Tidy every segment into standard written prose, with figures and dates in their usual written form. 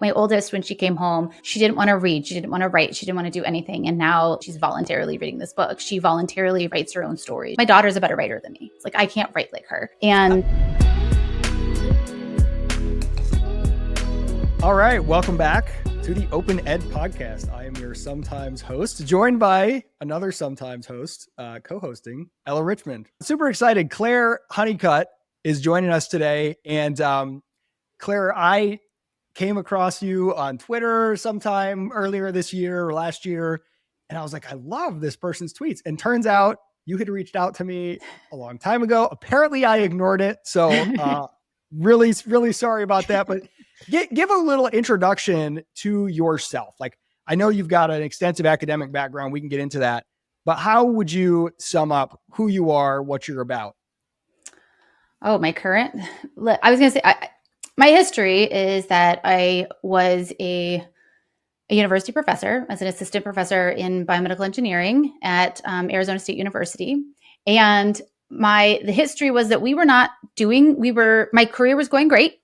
My oldest, when she came home, she didn't want to read. She didn't want to write. She didn't want to do anything. And now she's voluntarily reading this book. She voluntarily writes her own stories. My daughter's a better writer than me. It's like, I can't write like her. And all right, welcome back to the OpenEd podcast. I am your sometimes host, joined by another sometimes host, co-hosting Ella Richmond. Super excited. Claire Honeycutt is joining us today. And Claire, I came across you on Twitter sometime earlier this year or last year. And I was like, I love this person's tweets. And turns out you had reached out to me a long time ago. Apparently I ignored it. So really sorry about that. But give a little introduction to yourself. Like, I know you've got an extensive academic background. We can get into that. But how would you sum up who you are, what you're about? Oh, my current, I was going to say, my history is that I was a university professor as an assistant professor in biomedical engineering at Arizona State University. And the history was that my career was going great,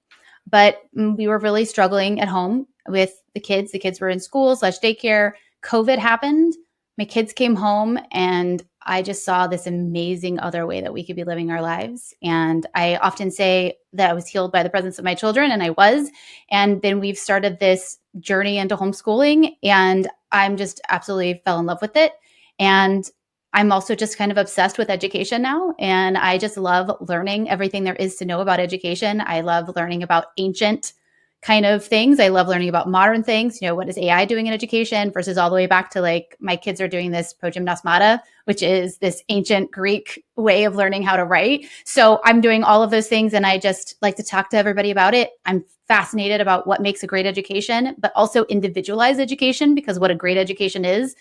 but we were really struggling at home with the kids. The kids were in school / daycare. COVID happened. My kids came home and I just saw this amazing other way that we could be living our lives. And I often say that I was healed by the presence of my children, and I was. And then we've started this journey into homeschooling, and I'm just absolutely fell in love with it. And I'm also just kind of obsessed with education now. And I just love learning everything there is to know about education. I love learning about ancient kind of things. I love learning about modern things. You know, what is AI doing in education versus all the way back to, like, my kids are doing this progymnasmata, which is this ancient Greek way of learning how to write. So I'm doing all of those things, and I just like to talk to everybody about it. I'm fascinated about what makes a great education, but also individualized education, because what a great education is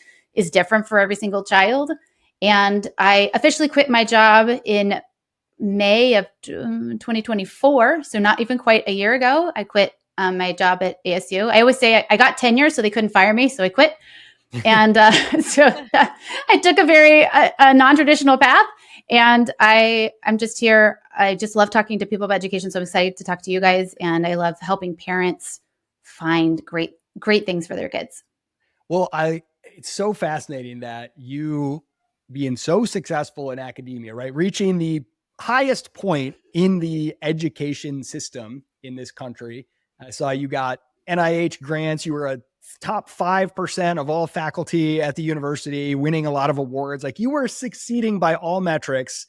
different for every single child. And I officially quit my job in May of 2024. So not even quite a year ago, I quit my job at ASU. I always say I got tenure, so they couldn't fire me, so I quit. And so I took a very non-traditional path, and I'm just here. I just love talking to people about education, so I'm excited to talk to you guys, and I love helping parents find great things for their kids. Well, it's so fascinating that you being so successful in academia, right? Reaching the highest point in the education system in this country. I saw you got NIH grants. You were a top 5% of all faculty at the university, winning a lot of awards. Like, you were succeeding by all metrics,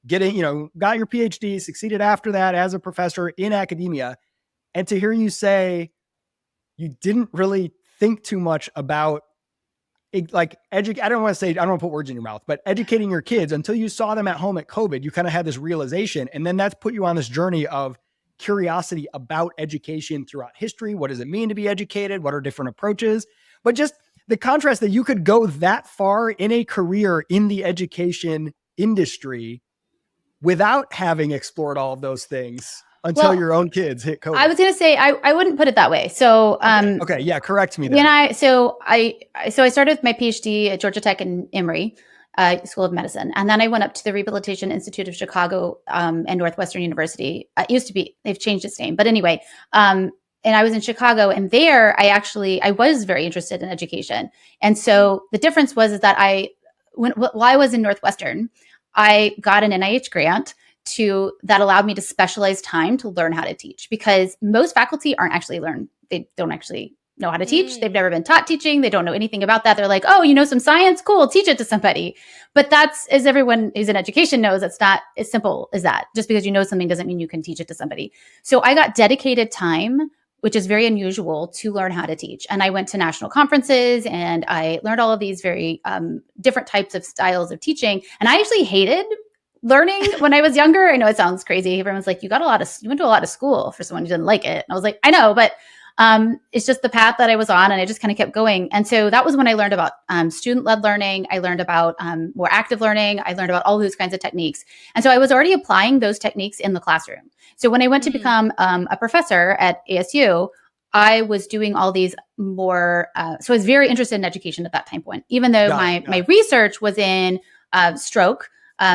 got your PhD, succeeded after that as a professor in academia. And to hear you say you didn't really think too much about I don't want to put words in your mouth, but educating your kids until you saw them at home at COVID, you kind of had this realization. And then that's put you on this journey of curiosity about education throughout history. What does it mean to be educated? What are different approaches? But just the contrast that you could go that far in a career in the education industry without having explored all of those things until your own kids hit COVID. I was going to say, I wouldn't put it that way. So, okay. Yeah. Correct me there. I started with my PhD at Georgia Tech and Emory School of Medicine. And then I went up to the Rehabilitation Institute of Chicago and Northwestern University. It used to be, they've changed its name, but anyway, and I was in Chicago, and there I was very interested in education. And so the difference was that while I was in Northwestern, I got an NIH grant that allowed me to specialize time to learn how to teach, because most faculty they don't actually know how to teach. They've never been taught teaching. They don't know anything about that. They're like, oh, you know some science? Cool, teach it to somebody. But that's, as everyone who's in education knows, that's not as simple as that. Just because you know something doesn't mean you can teach it to somebody. So I got dedicated time, which is very unusual, to learn how to teach. And I went to national conferences, and I learned all of these very different types of styles of teaching. And I actually hated learning when I was younger. I know it sounds crazy. Everyone's like, you went to a lot of school for someone who didn't like it. And I was like, I know, but it's just the path that I was on, and I just kind of kept going. And so that was when I learned about student-led learning. I learned about more active learning. I learned about all those kinds of techniques. And so I was already applying those techniques in the classroom. So when I went to become a professor at ASU, I was doing all these more, so I was very interested in education at that time point, even though my research was in stroke.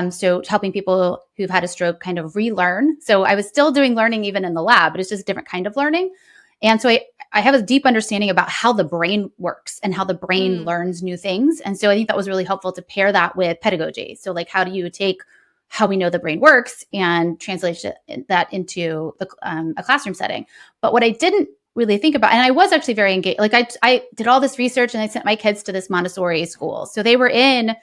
So helping people who've had a stroke kind of relearn. So I was still doing learning even in the lab, but it's just a different kind of learning. And so I have a deep understanding about how the brain works and how the brain learns new things. And so I think that was really helpful to pair that with pedagogy. So like, how do you take how we know the brain works and translate that into a classroom setting? But what I didn't really think about, and I was actually very engaged. Like I did all this research and I sent my kids to this Montessori school. So they were in,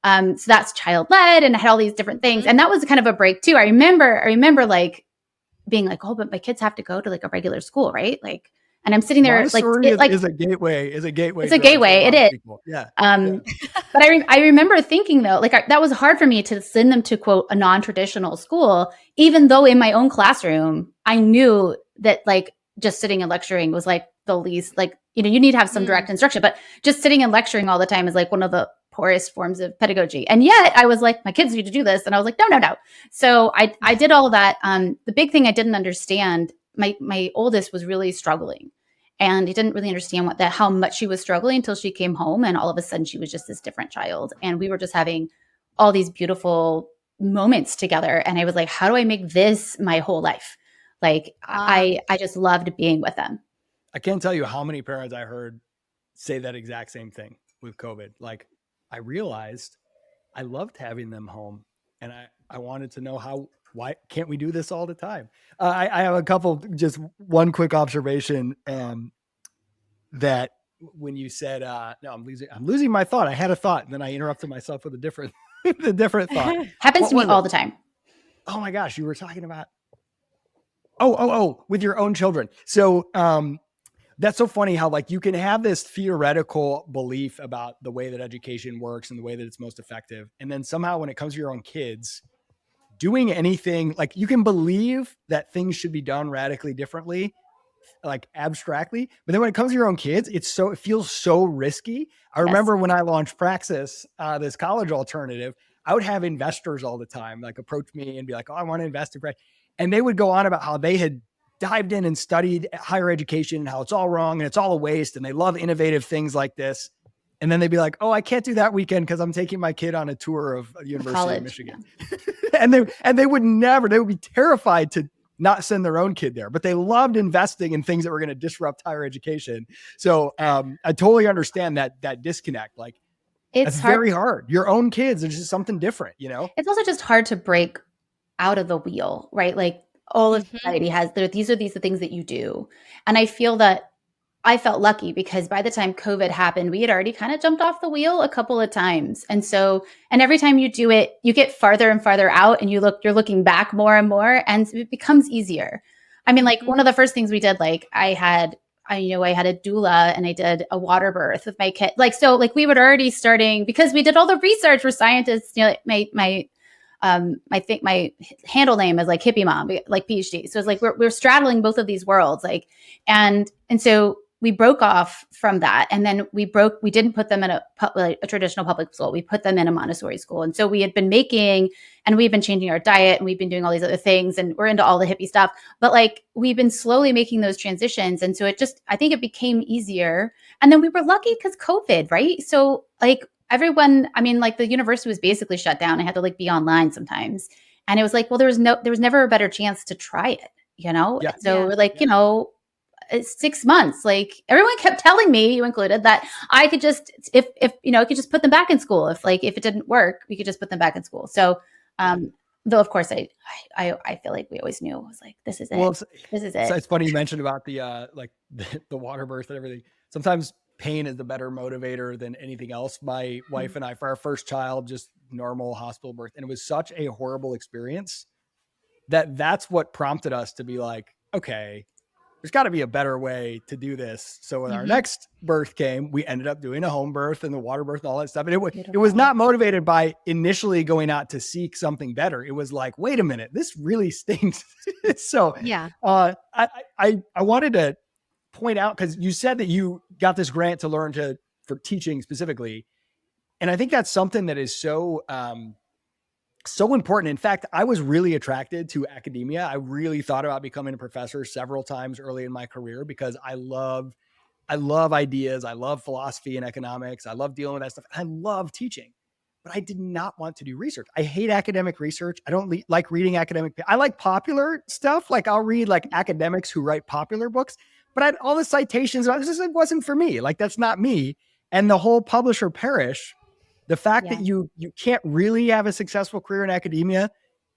so that's child led and I had all these different things. And that was kind of a break too. I remember like being like, oh, but my kids have to go to like a regular school, right? Like, and I'm sitting there like, Montessori it, like is a gateway. Is a gateway it's a drug for a gateway. It lot of is. people. Yeah. Um, but I remember thinking though, like that was hard for me to send them to quote a non-traditional school, even though in my own classroom, I knew that like just sitting and lecturing was like the least, like, you know, you need to have some direct instruction, but just sitting and lecturing all the time is like one of the poorest forms of pedagogy. And yet I was like, my kids need to do this. And I was like, no. So I did all of that. The big thing I didn't understand, my oldest was really struggling. And he didn't really understand how much she was struggling until she came home. And all of a sudden she was just this different child. And we were just having all these beautiful moments together. And I was like, how do I make this my whole life? Like I just loved being with them. I can't tell you how many parents I heard say that exact same thing with COVID. Like, I realized I loved having them home, and I wanted to know why can't we do this all the time? I have a couple, just one quick observation, that when you said, no, I'm losing my thought. I had a thought and then I interrupted myself with a different, a different thought. Happens to me all the time. Oh my gosh. You were talking about, with your own children. So, that's so funny how like you can have this theoretical belief about the way that education works and the way that it's most effective. And then somehow when it comes to your own kids, doing anything, like you can believe that things should be done radically differently, like abstractly, but then when it comes to your own kids, it feels so risky. I remember when I launched Praxis, this college alternative, I would have investors all the time like approach me and be like, oh, I want to invest in Praxis. And they would go on about how they had dived in and studied higher education and how it's all wrong and it's all a waste. And they love innovative things like this. And then they'd be like, oh, I can't do that weekend because I'm taking my kid on a tour of the University of Michigan. Yeah. and they would be terrified to not send their own kid there, but they loved investing in things that were going to disrupt higher education. So I totally understand that disconnect. Like it's very hard. Your own kids are just something different, you know? It's also just hard to break out of the wheel, right? Like all of society has, these are the things that you do. And I feel that I felt lucky because by the time COVID happened, we had already kind of jumped off the wheel a couple of times. And every time you do it, you get farther and farther out and you're looking back more and more and it becomes easier. I mean, like one of the first things we did, like I had a doula and I did a water birth with my kid. Like, so like we were already starting because we did all the research. We're scientists, you know, I think my handle name is like hippie mom, like PhD. So it's like we're straddling both of these worlds, like, and so we broke off from that, and then we didn't put them in a traditional public school. We put them in a Montessori school, and so we had been making, and we've been changing our diet, and we've been doing all these other things, and we're into all the hippie stuff. But like we've been slowly making those transitions, and so I think it became easier. And then we were lucky because COVID, right? So like everyone, I mean, like the university was basically shut down. I had to like be online sometimes. And it was like, well, there was never a better chance to try it, you know? Yeah. So we're like, you know, it's 6 months. Like everyone kept telling me, you included, that I could just, if you know, I could just put them back in school. If it didn't work, we could just put them back in school. So, though of course I feel like we always knew, I was like, this is it. This is it. So it's funny you mentioned about the, like the water birth and everything. Sometimes pain is the better motivator than anything else. My wife and I, for our first child, just normal hospital birth. And it was such a horrible experience that's what prompted us to be like, okay, there's got to be a better way to do this. So when our next birth came, we ended up doing a home birth and the water birth and all that stuff. And it was not motivated by initially going out to seek something better. It was like, wait a minute, this really stinks. So yeah, I wanted to point out, because you said that you got this grant to learn for teaching specifically. And I think that's something that is so important. In fact, I was really attracted to academia. I really thought about becoming a professor several times early in my career because I love ideas. I love philosophy and economics. I love dealing with that stuff. I love teaching, but I did not want to do research. I hate academic research. I don't like reading academic. I like popular stuff. Like I'll read like academics who write popular books, all the citations, it wasn't for me. Like, that's not me. And the whole publish or perish, the fact that Yeah. you can't really have a successful career in academia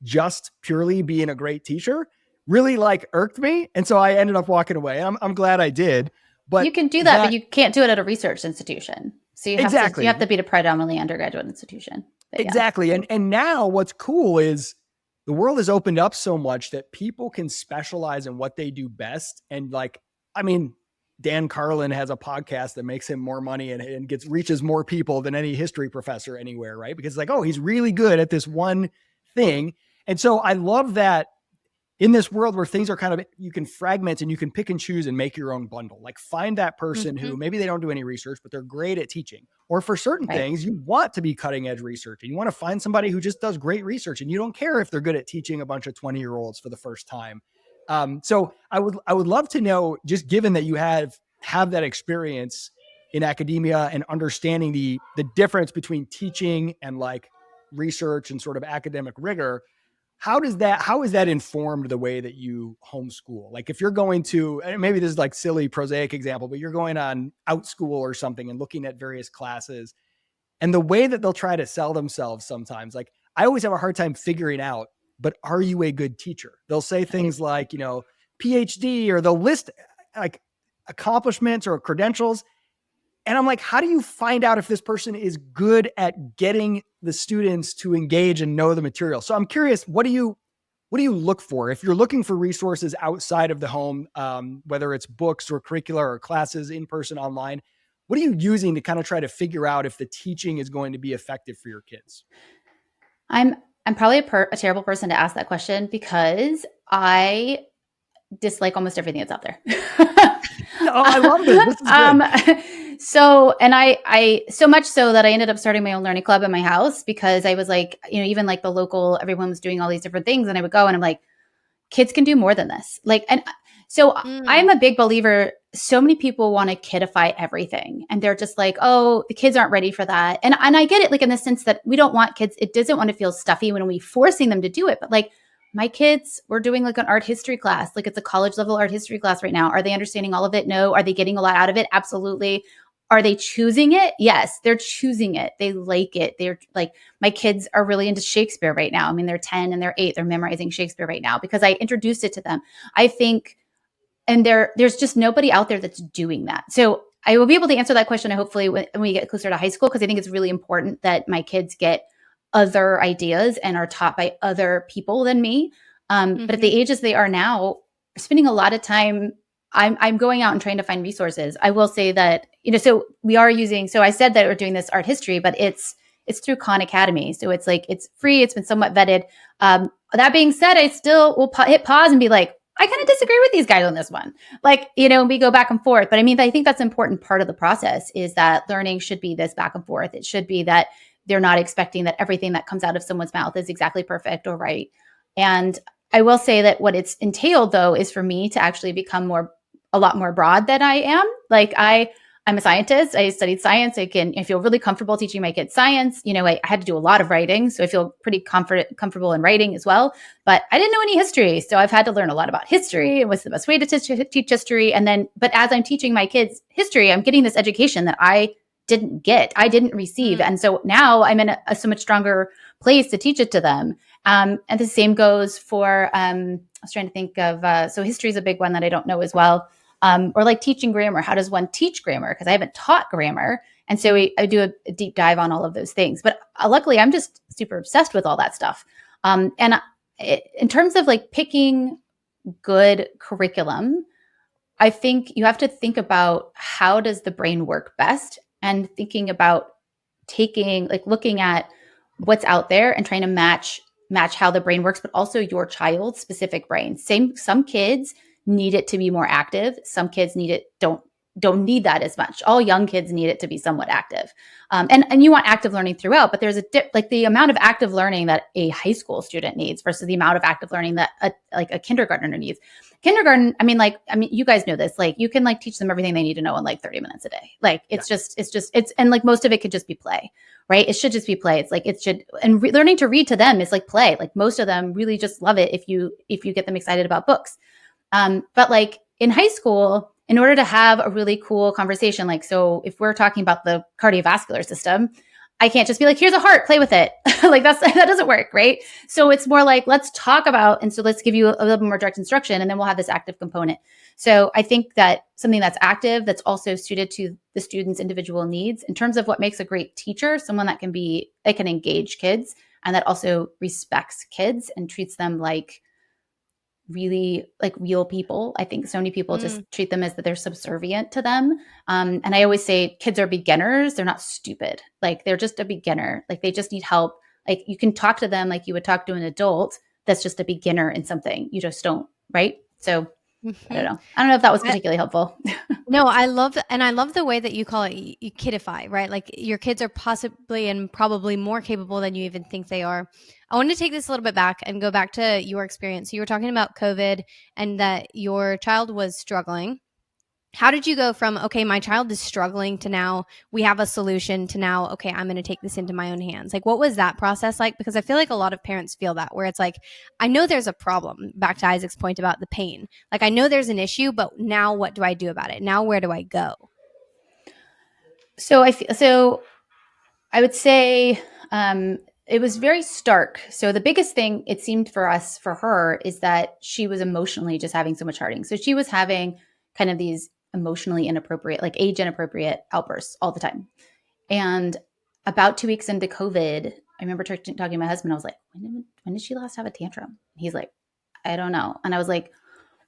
just purely being a great teacher really like irked me. And so I ended up walking away. I'm glad I did. You But can do that, but that you can't do it at a research institution. So you have exactly, to be a predominantly undergraduate institution. But yeah. exactly. And now what's cool is the world has opened up so much that people can specialize in what they do best. And like, I mean, Dan Carlin has a podcast that makes him more money and reaches more people than any history professor anywhere, right? Because like, oh, he's really good at this one thing. And so I love that in this world where things are kind of, you can fragment and you can pick and choose and make your own bundle. Like, find that person Mm-hmm. who maybe they don't do any research, but they're great at teaching. Or for certain Right. things, you want to be cutting edge research and you want to find somebody who just does great research and you don't care if they're good at teaching a bunch of 20-year-olds for the first time. So I would love to know, just given that you have that experience in academia and understanding the difference between teaching and like research and sort of academic rigor, how is that informed the way that you homeschool? Like, if you're going to, and maybe this is like silly prosaic example, but you're going on OutSchool or something and looking at various classes, and the way that they'll try to sell themselves sometimes, like, I always have a hard time figuring out, but are you a good teacher? They'll say Right. things like, PhD, or they'll list like accomplishments or credentials. And I'm like, how do you find out if this person is good at getting the students to engage and know the material? So I'm curious, what do you look for if you're looking for resources outside of the home, whether it's books or curricular or classes, in person, online? What are you using to kind of try to figure out if the teaching is going to be effective for your kids? I'm I'm probably a terrible person to ask that question because I dislike almost everything that's out there. No, I love this. This is um, good. so, and I, so much so that I ended up starting my own learning club in my house because I was like, even like the local, everyone was doing all these different things. And I would go and I'm like, kids can do more than this. Like, and so I'm a big believer. So many people want to kidify everything. And they're just like, oh, the kids aren't ready for that. And I get it, like in the sense that we don't want kids, it doesn't want to feel stuffy when we forcing them to do it. But like, my kids were doing like an art history class, like it's a college level art history class right now. Are they understanding all of it? No. Are they getting a lot out of it? Absolutely. Are they choosing it? Yes, they're choosing it. They like it. They're like, my kids are really into Shakespeare right now. I mean, they're 10 and they're 8. They're memorizing Shakespeare right now because I introduced it to them. I think, and there's just nobody out there that's doing that. So I will be able to answer that question hopefully when we get closer to high school, because I think it's really important that my kids get other ideas and are taught by other people than me. But at the ages they are now, spending a lot of time, I'm going out and trying to find resources. I will say that, so we are using, so I said that we're doing this art history, but it's through Khan Academy. So it's like, it's free. It's been somewhat vetted. That being said, I still will hit pause and be like, I kind of disagree with these guys on this one. Like, we go back and forth. But I mean, I think that's an important part of the process, is that learning should be this back and forth. It should be that they're not expecting that everything that comes out of someone's mouth is exactly perfect or right. And I will say that what it's entailed, though, is for me to actually become a lot more broad than I am. Like, I'm a scientist. I studied science. I feel really comfortable teaching my kids science. I had to do a lot of writing, so I feel pretty comfortable in writing as well. But I didn't know any history, so I've had to learn a lot about history and what's the best way to teach history. And then, but as I'm teaching my kids history, I'm getting this education that I didn't receive. And so now I'm in a so much stronger place to teach it to them. And the same goes for, I was trying to think of, so history is a big one that I don't know as well. Or like teaching grammar. How does one teach grammar? Because I haven't taught grammar. And so I do a deep dive on all of those things. But luckily, I'm just super obsessed with all that stuff. In terms of like picking good curriculum, I think you have to think about how does the brain work best, and thinking about looking at what's out there and trying to match how the brain works, but also your child's specific brain. Some kids need it to be more active. Some kids don't need that as much. All young kids need it to be somewhat active. And you want active learning throughout, but there's like the amount of active learning that a high school student needs versus the amount of active learning that a kindergartner needs. Kindergarten, I mean, you guys know this, like you can like teach them everything they need to know in like 30 minutes a day. Like it's and like most of it could just be play, right? It should just be play. It's like, learning to read to them is like play. Like most of them really just love it if you get them excited about books. But like in high school, in order to have a really cool conversation, like, so if we're talking about the cardiovascular system, I can't just be like, here's a heart, play with it. Like that doesn't work, right? So it's more like, let's talk about, and so let's give you a little bit more direct instruction, and then we'll have this active component. So I think that something that's active, that's also suited to the student's individual needs in terms of what makes a great teacher, someone that can engage kids and that also respects kids and treats them like really like real people. I think so many people just treat them as that they're subservient to them. And I always say kids are beginners. They're not stupid. Like they're just a beginner. Like they just need help. Like you can talk to them like you would talk to an adult that's just a beginner in something. You just don't, right? So I don't Mm-hmm. know. I don't know if that was particularly helpful. No, I love the way that you call it, you kidify, right? Like your kids are possibly and probably more capable than you even think they are. I want to take this a little bit back and go back to your experience. So you were talking about COVID and that your child was struggling. How did you go from, okay, my child is struggling to now we have a solution to now, okay, I'm going to take this into my own hands? Like, what was that process like? Because I feel like a lot of parents feel that where it's like, I know there's a problem, back to Isaac's point about the pain. Like, I know there's an issue, but now what do I do about it? Now, where do I go? So I would say it was very stark. So the biggest thing it seemed for her, is that she was emotionally just having so much heartache. So she was having kind of these emotionally inappropriate, like age inappropriate outbursts all the time. And about 2 weeks into COVID, I remember talking to my husband. I was like, when did she last have a tantrum? He's like, I don't know. And I was like,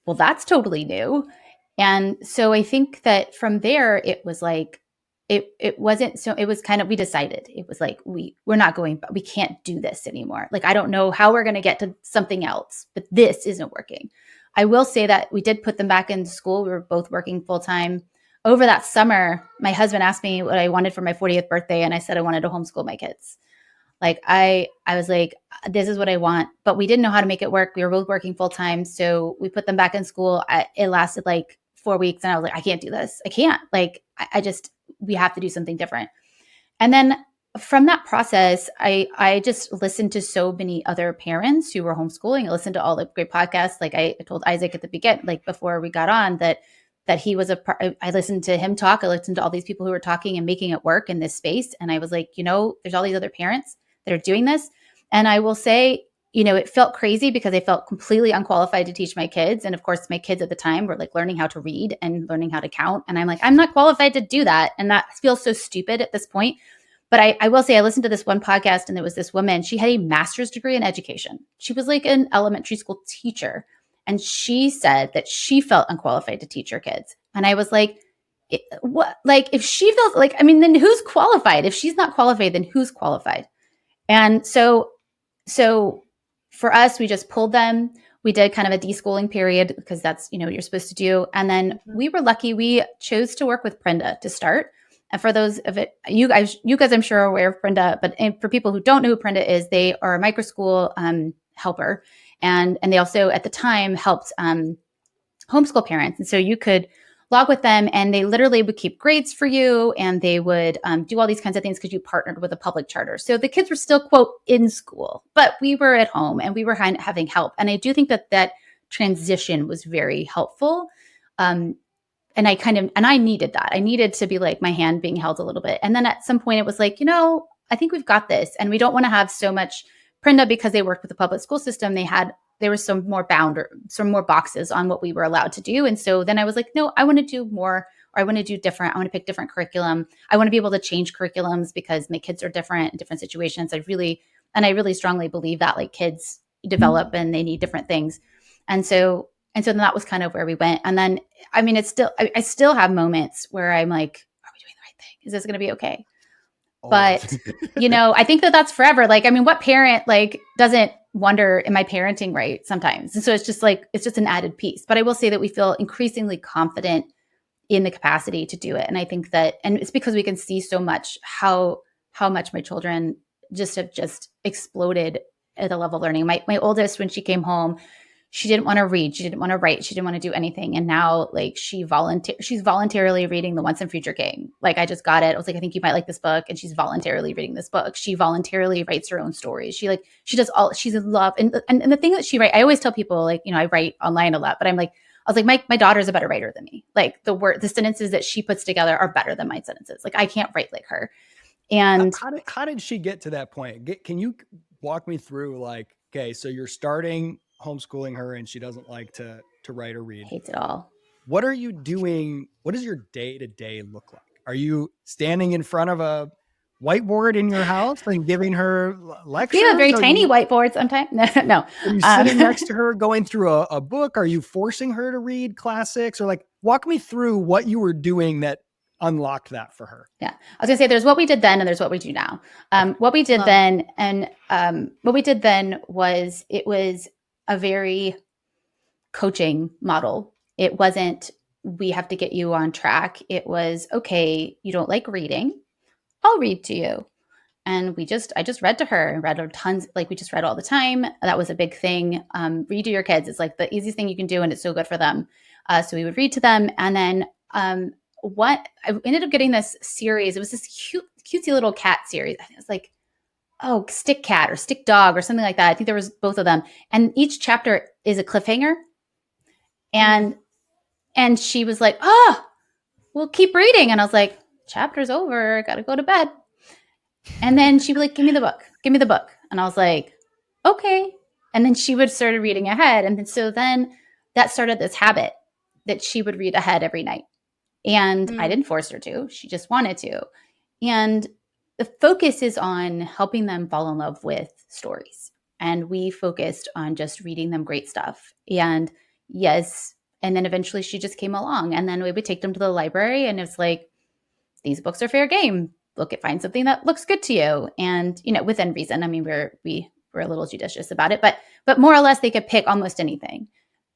well, that's totally new. And so I think that from there, it was like, it wasn't, so it was kind of, we decided it was like, we're not going, but we can't do this anymore. Like, I don't know how we're going to get to something else, but this isn't working. I will say that we did put them back into school. We were both working full time. Over that summer, my husband asked me what I wanted for my 40th birthday. And I said, I wanted to homeschool my kids. Like I was like, this is what I want, but we didn't know how to make it work. We were both working full time. So we put them back in school. It lasted like 4 weeks. And I was like, I can't do this. I can't, like, I just, we have to do something different. And then from that process, I just listened to so many other parents who were homeschooling. I listened to all the great podcasts. Like I told Isaac at the beginning, like before we got on, that he was I listened to him talk. I listened to all these people who were talking and making it work in this space. And I was like, there's all these other parents that are doing this. And I will say, it felt crazy because I felt completely unqualified to teach my kids. And of course, my kids at the time were like learning how to read and learning how to count. And I'm like, I'm not qualified to do that. And that feels so stupid at this point. But I will say, I listened to this one podcast, and there was this woman. She had a master's degree in education. She was like an elementary school teacher. And she said that she felt unqualified to teach her kids. And I was like, what? Like, if she feels like, I mean, then who's qualified? If she's not qualified, then who's qualified? And so for us, we just pulled them. We did kind of a deschooling period because that's, what you're supposed to do. And then we were lucky. We chose to work with Prenda to start. And for those of it, you guys, I'm sure are aware of Prenda, but for people who don't know who Prenda is, they are a micro school helper. And they also at the time helped homeschool parents. And so you could log with them, and they literally would keep grades for you, and they would do all these kinds of things because you partnered with a public charter. So the kids were still, quote, in school, but we were at home and we were having help. And I do think that transition was very helpful. And I needed that. I needed to be like my hand being held a little bit. And then at some point it was like, I think we've got this, and we don't want to have so much Prenda because they worked with the public school system. There was some more some more boxes on what we were allowed to do. And so then I was like, no, I want to do more, or I want to do different. I want to pick different curriculum. I want to be able to change curriculums because my kids are different in different situations. I really strongly believe that like kids develop and they need different things. And so then that was kind of where we went. And then, I mean, I still have moments where I'm like, are we doing the right thing? Is this going to be okay? But, I think that's forever. Like, I mean, what parent like doesn't wonder, am I parenting right sometimes? And so it's just an added piece. But I will say that we feel increasingly confident in the capacity to do it. And I think and it's because we can see so much how much my children have exploded at the level of learning. My oldest, when she came home, she didn't want to read. She didn't want to write. She didn't want to do anything. And now like she's voluntarily reading The Once and Future King. Like I just got it. I was like, I think you might like this book. And she's voluntarily reading this book. She voluntarily writes her own stories. She does all, she's in love. And the thing that she writes, I always tell people like, I write online a lot, but I'm like, I was like, my daughter's a better writer than me. Like the sentences that she puts together are better than my sentences. Like I can't write like her. And how did she get to that point? Can you walk me through like, okay, so you're starting homeschooling her and she doesn't like to write or read. hates it all. What are you doing? What does your day-to-day look like? Are you standing in front of a whiteboard in your house and giving her lectures? We have a very Are tiny you, whiteboard sometimes. No. are you sitting next to her going through a book? Are you forcing her to read classics? Or like, walk me through what you were doing that unlocked that for her. Yeah. I was gonna say there's what we did then and there's what we do now. What we did Love. then and what we did then was it was a very coaching model. It wasn't we have to get you on track. It was okay, you don't like reading. I'll read to you. And I just read to her and read her tons, like we just read all the time. That was a big thing. Read to your kids. It's like the easiest thing you can do and it's so good for them. So we would read to them. And then what I ended up getting this series. It was this cutesy little cat series. I think it was like, oh, Stick Cat or Stick Dog or something like that. I think there was both of them. And each chapter is a cliffhanger. And she was like, oh, well, keep reading. And I was like, chapter's over. Got to go to bed. And then she would like, give me the book. Give me the book. And I was like, okay. And then she would start reading ahead. And then that started this habit that she would read ahead every night. And I didn't force her to. She just wanted to. And the focus is on helping them fall in love with stories. And we focused on just reading them great stuff. And yes. And then eventually she just came along. And then we would take them to the library. And it's like, these books are fair game. Find something that looks good to you. And, within reason. I mean, we're a little judicious about it, but more or less they could pick almost anything.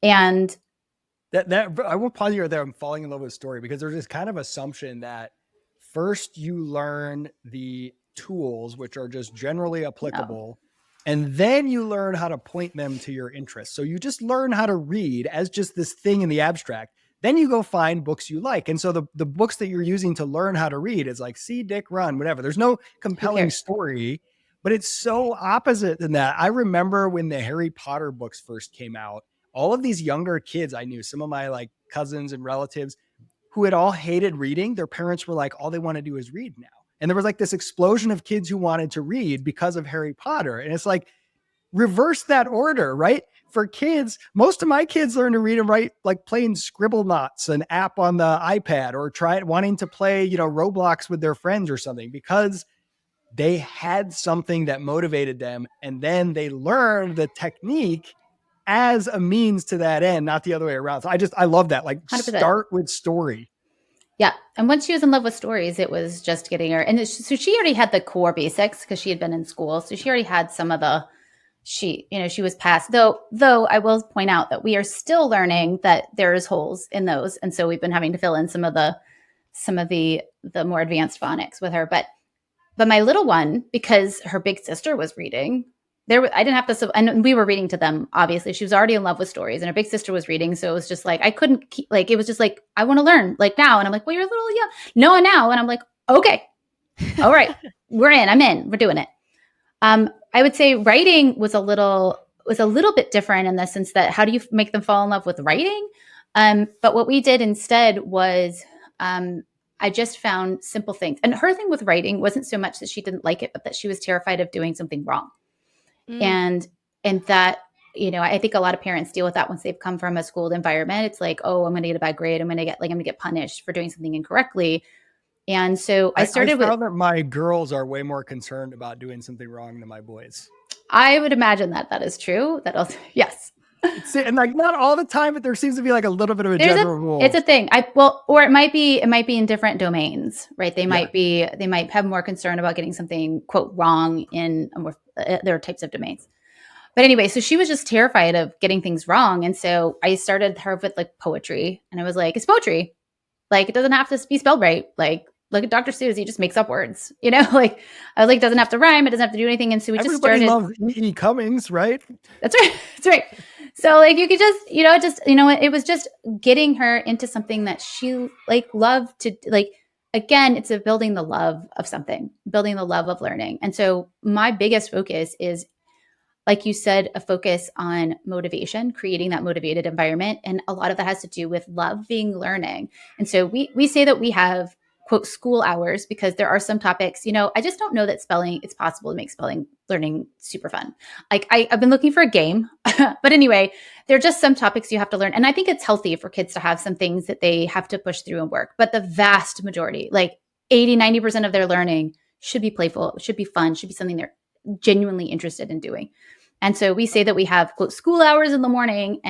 And that I will pause you there. I'm falling in love with story because there's this kind of assumption that first you learn the tools, which are just generally applicable, and then you learn how to point them to your interests. So you just learn how to read as just this thing in the abstract. Then you go find books you like. And so the books that you're using to learn how to read is like See Dick Run, whatever. There's no compelling story, but it's so opposite than that. I remember when the Harry Potter books first came out, all of these younger kids I knew, some of my like cousins and relatives who had all hated reading, their parents were like, all they want to do is read now. And there was like this explosion of kids who wanted to read because of Harry Potter. And it's like, reverse that order, right? For kids, most of my kids learn to read and write like playing Scribblenauts, an app on the iPad, or wanting to play, Roblox with their friends or something, because they had something that motivated them. And then they learned the technique as a means to that end, not the other way around. So I love that. Like 100%. Start with story. Yeah. And once she was in love with stories, it was just getting her. And so she already had the core basics because she had been in school. So she already had some of the, she was past, though I will point out that we are still learning that there's holes in those. And so we've been having to fill in some of the more advanced phonics with her. But my little one, because her big sister was reading, I didn't have to, and we were reading to them, obviously. She was already in love with stories and her big sister was reading. So it was just like, I couldn't keep, like, it was just like, I want to learn like now. And I'm like, well, you're a little young. No, now. And I'm like, okay, all right, I'm in, we're doing it. I would say writing was a little bit different in the sense that how do you make them fall in love with writing? But what we did instead was, I just found simple things. And her thing with writing wasn't so much that she didn't like it, but that she was terrified of doing something wrong. And that, I think a lot of parents deal with that once they've come from a schooled environment. It's like, oh, I'm going to get a bad grade. I'm going to get punished for doing something incorrectly. And so I started with that my girls are way more concerned about doing something wrong than my boys. I would imagine that is true. Yes. And like not all the time, but there seems to be like a little bit of a general rule. It's a thing. Or it might be in different domains, right? They might have more concern about getting something quote wrong in there are types of domains. But anyway, so she was just terrified of getting things wrong. And so I started her with like poetry and I was like, it's poetry. Like it doesn't have to be spelled right. Like look at Dr. Seuss, he just makes up words, like I was like, it doesn't have to rhyme. It doesn't have to do anything. And so we just started. Everybody loves E. Cummings, right? That's right. That's right. So like you could just, it was just getting her into something that she like loved to like, again, it's building the love of something, building the love of learning. And so my biggest focus is like you said, a focus on motivation, creating that motivated environment. And a lot of that has to do with loving learning. And so we say that we have, quote, school hours, because there are some topics, I just don't know that it's possible to make spelling learning super fun. Like I've been looking for a game, but anyway, there are just some topics you have to learn. And I think it's healthy for kids to have some things that they have to push through and work. But the vast majority, like 80-90% of their learning should be playful, should be fun, should be something they're genuinely interested in doing. And so we say that we have, quote, school hours in the morning,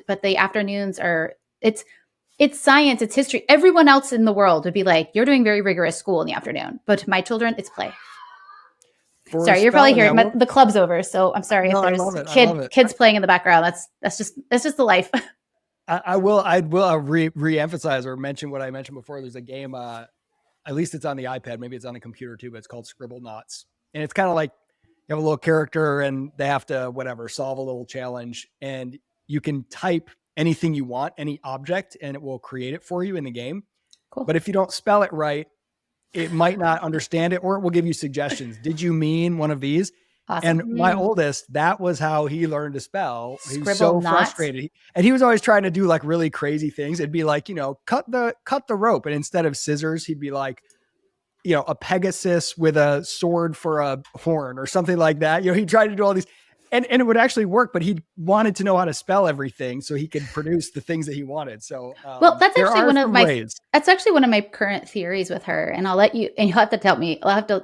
but the afternoons it's science, it's history. Everyone else in the world would be like, you're doing very rigorous school in the afternoon. But to my children, it's play. Sorry, you're probably hearing the club's over. So I'm sorry if there's kids playing in the background. That's just the life. I will re-emphasize or mention what I mentioned before. There's a game, at least it's on the iPad. Maybe it's on the computer too, but it's called Scribble Knots. And it's kind of like you have a little character and they have to, solve a little challenge. And you can type anything you want, any object, and it will create it for you in the game. Cool. But if you don't spell it right, it might not understand it, or it will give you suggestions. Did you mean one of these? Awesome. And my oldest, that was how he learned to spell. He was so frustrated. And he was always trying to do like really crazy things. It'd be like, cut the rope. And instead of scissors, he'd be like, a Pegasus with a sword for a horn or something like that. He tried to do all these and it would actually work, but he wanted to know how to spell everything so he could produce the things that he wanted. So, that's actually one of my current theories with her. And you'll have to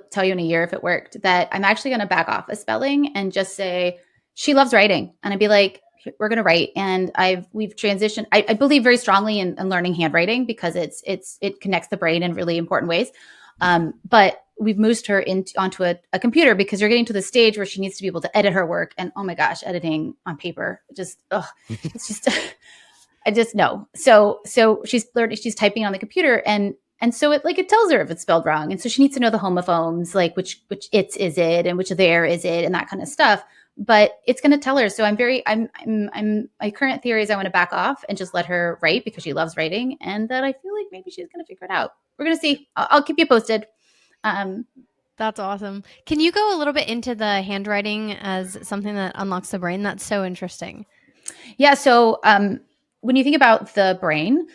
tell you in a year if it worked, that I'm actually going to back off of spelling and just say, she loves writing. And I'd be like, we're going to write. And we've transitioned. I believe very strongly in learning handwriting because it connects the brain in really important ways. But we've moved her onto a computer because you're getting to the stage where she needs to be able to edit her work. And oh my gosh, editing on paper, it's just, I just know. So she's typing on the computer and so it tells her if it's spelled wrong. And so she needs to know the homophones, like which it's is it and which there is it and that kind of stuff. But it's going to tell her. So my current theory is I want to back off and just let her write because she loves writing. And that I feel like maybe she's going to figure it out. We're going to see. I'll keep you posted. That's awesome. Can you go a little bit into the handwriting as something that unlocks the brain? That's so interesting. Yeah. So when you think about the brain,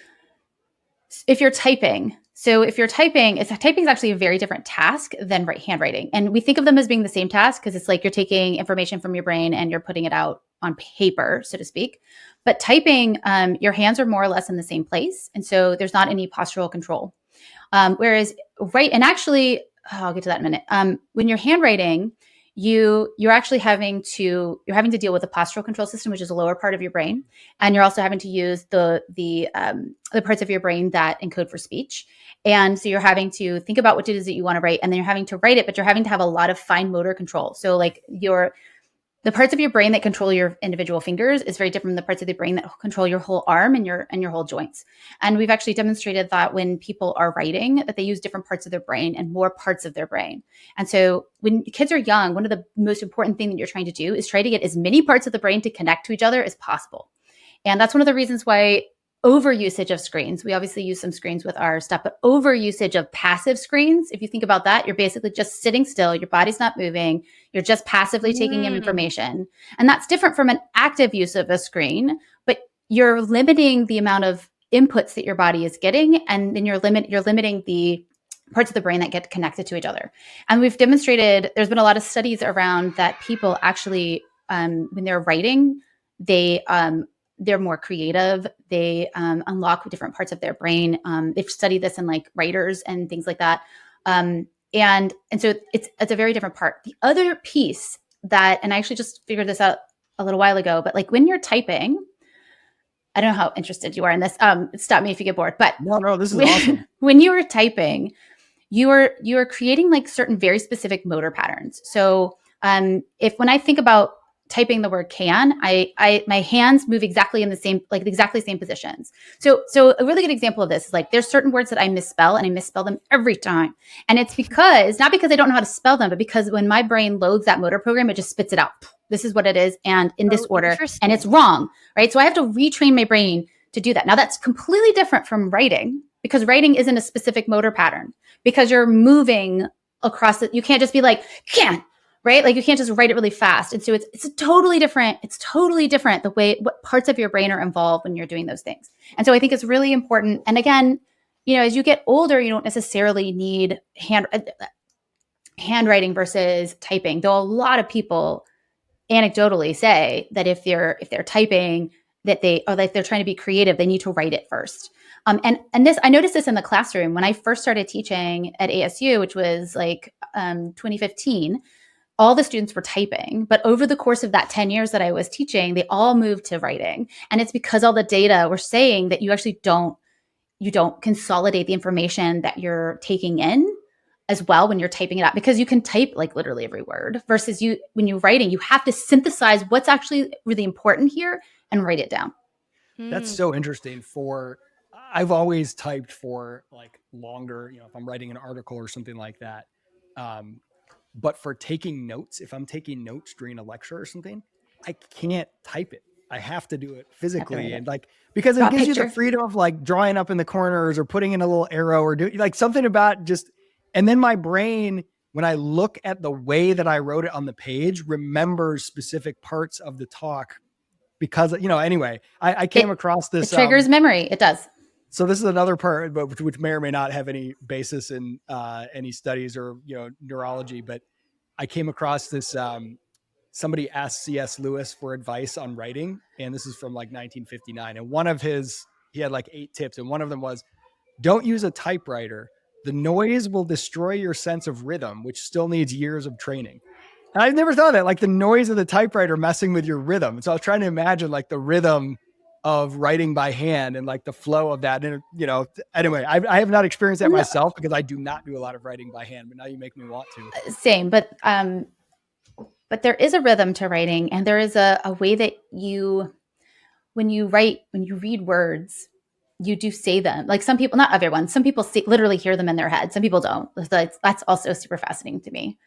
if you're typing, typing is actually a very different task than handwriting. And we think of them as being the same task because it's like you're taking information from your brain and you're putting it out on paper, so to speak. But typing, your hands are more or less in the same place. And so there's not any postural control. Whereas and actually, I'll get to that in a minute. When you're handwriting, you're actually having to deal with the postural control system, which is a lower part of your brain, and you're also having to use the parts of your brain that encode for speech. And so you're having to think about what it is that you want to write, and then you're having to write it, but you're having to have a lot of fine motor control. So like the parts of your brain that control your individual fingers is very different from the parts of the brain that control your whole arm and your whole joints. And we've actually demonstrated that when people are writing, that they use different parts of their brain and more parts of their brain. And so when kids are young, one of the most important things that you're trying to do is try to get as many parts of the brain to connect to each other as possible. And that's one of the reasons why over usage of screens, we obviously use some screens with our stuff, but over usage of passive screens, if you think about that, you're basically just sitting still, your body's not moving, you're just passively taking in information. And that's different from an active use of a screen, but you're limiting the amount of inputs that your body is getting, and then you're limiting the parts of the brain that get connected to each other. And we've demonstrated, there's been a lot of studies around that people actually, when they're writing, they're more creative. They unlock different parts of their brain. They've studied this in like writers and things like that. And so it's a very different part. The other piece and I actually just figured this out a little while ago, but like when you're typing, I don't know how interested you are in this. Stop me if you get bored, but no, this is awesome. When you are typing, you are creating like certain very specific motor patterns. So when I think about typing the word can, my hands move exactly in the same positions. So a really good example of this is like, there's certain words that I misspell and I misspell them every time. And it's not because I don't know how to spell them, but because when my brain loads that motor program, it just spits it out. This is what it is. And in this order, and it's wrong, right? So I have to retrain my brain to do that. Now that's completely different from writing, because writing isn't a specific motor pattern, because you're moving across it. You can't just be like, can, right? Like you can't just write it really fast. And so it's totally different. It's totally different the way what parts of your brain are involved when you're doing those things. And so I think it's really important. And again, as you get older, you don't necessarily need handwriting versus typing. Though a lot of people anecdotally say that if they're typing, that if they're trying to be creative, they need to write it first. And this, I noticed this in the classroom when I first started teaching at ASU, which was like 2015. All the students were typing, but over the course of that 10 years that I was teaching, they all moved to writing. And it's because all the data were saying that you actually don't consolidate the information that you're taking in as well when you're typing it out, because you can type like literally every word versus when you're writing, you have to synthesize what's actually really important here and write it down. That's so interesting. I've always typed for like longer, if I'm writing an article or something like that. But for taking notes, if I'm taking notes during a lecture or something, I can't type it. I have to do it physically. And like, because it gives you the freedom of like drawing up in the corners or putting in a little arrow or doing like something about just, and then my brain, when I look at the way that I wrote it on the page, remembers specific parts of the talk because, anyway, I came across this. It triggers memory. It does. So this is another part, but which may or may not have any basis in any studies or neurology. But I came across this. Somebody asked C.S. Lewis for advice on writing, and this is from like 1959. And he had like 8 tips, and one of them was, don't use a typewriter. The noise will destroy your sense of rhythm, which still needs years of training. And I've never thought of that, like the noise of the typewriter messing with your rhythm. So I was trying to imagine like the rhythm of writing by hand and like the flow of that. And, anyway, I have not experienced that myself because I do not do a lot of writing by hand, but now you make me want to. Same, but there is a rhythm to writing, and there is a way that when you read words, you do say them. Like some people, not everyone, some people literally hear them in their head. Some people don't. That's also super fascinating to me.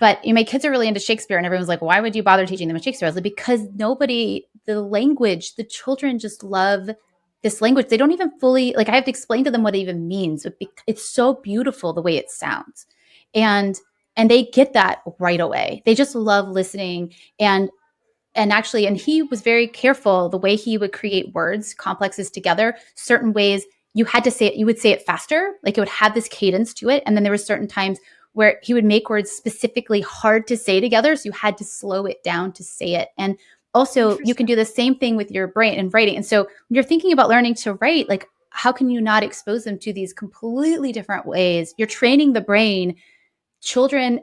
But my kids are really into Shakespeare, and everyone's like, why would you bother teaching them Shakespeare? I was like, because the children just love this language. They don't even fully, like I have to explain to them what it even means, but it's so beautiful the way it sounds. And they get that right away. They just love listening. And he was very careful the way he would create words, complexes together, certain ways you had to say it, you would say it faster, like it would have this cadence to it. And then there were certain times where he would make words specifically hard to say together. So you had to slow it down to say it. And also you can do the same thing with your brain and writing. And so when you're thinking about learning to write, like how can you not expose them to these completely different ways? You're training the brain. Children,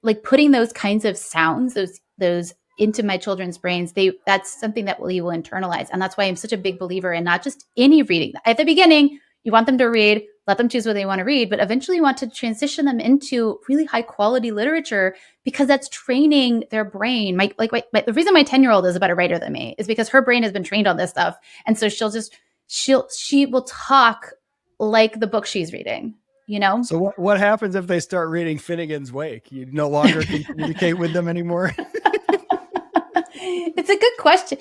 like putting those kinds of sounds, those into my children's brains, that's something that we will internalize. And that's why I'm such a big believer in not just any reading. At the beginning, you want them to read, let them choose what they want to read, but eventually you want to transition them into really high quality literature because that's training their brain. The reason my 10-year-old is a better writer than me is because her brain has been trained on this stuff. And so she will talk like the book she's reading. So what happens if they start reading Finnegan's Wake? You no longer can communicate with them anymore? It's a good question.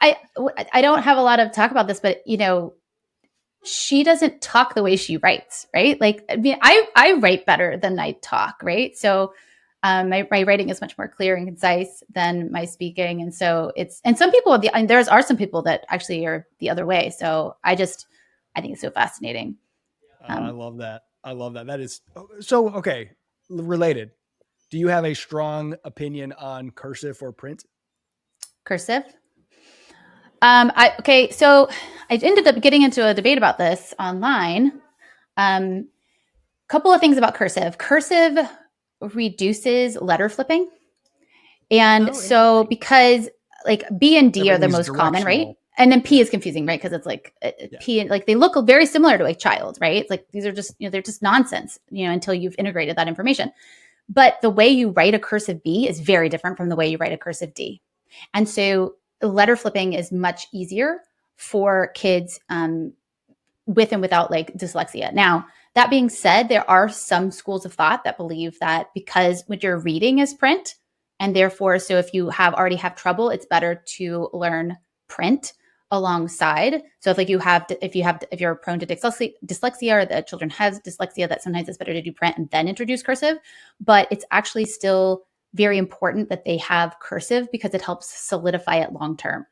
I don't have a lot of talk about this, but she doesn't talk the way she writes, right? Like, I mean, I write better than I talk, right? So my writing is much more clear and concise than my speaking. And so some people, there are some people that actually are the other way. So I think it's so fascinating. I love that. That is so okay. Related. Do you have a strong opinion on cursive or print? Cursive. So I ended up getting into a debate about this online. Couple of things about cursive. Cursive reduces letter flipping. And so because like B and D are the most common, right? And then P is confusing, right? Because it's like P, like they look very similar to a child, right? It's like these are just, they're just nonsense, until you've integrated that information. But the way you write a cursive B is very different from the way you write a cursive D. And so letter flipping is much easier for kids with and without like dyslexia. Now, that being said, there are some schools of thought that believe that because when you're reading is print, and therefore, so if you already have trouble, it's better to learn print alongside. So if you're prone to dyslexia or the children has dyslexia, that sometimes it's better to do print and then introduce cursive. But it's actually still very important that they have cursive because it helps solidify it long term.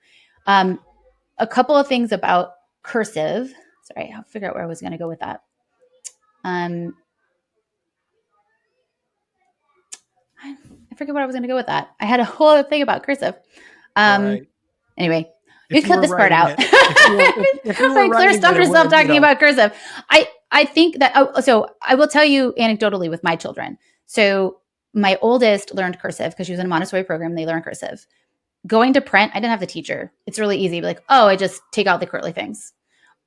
A couple of things about cursive. Sorry, I'll figure out where I was going to go with that. I forget what I was going to go with that. I had a whole other thing about cursive. Right. Anyway, If you you cut were this part writing out. if you were Like, Claire writing stopped it, it herself would, you talking know. about cursive. I think that, so I will tell you anecdotally with my children. So my oldest learned cursive because she was in a Montessori program. They learned cursive. Going to print, I didn't have the teacher. It's really easy. Like, oh, I just take out the curly things.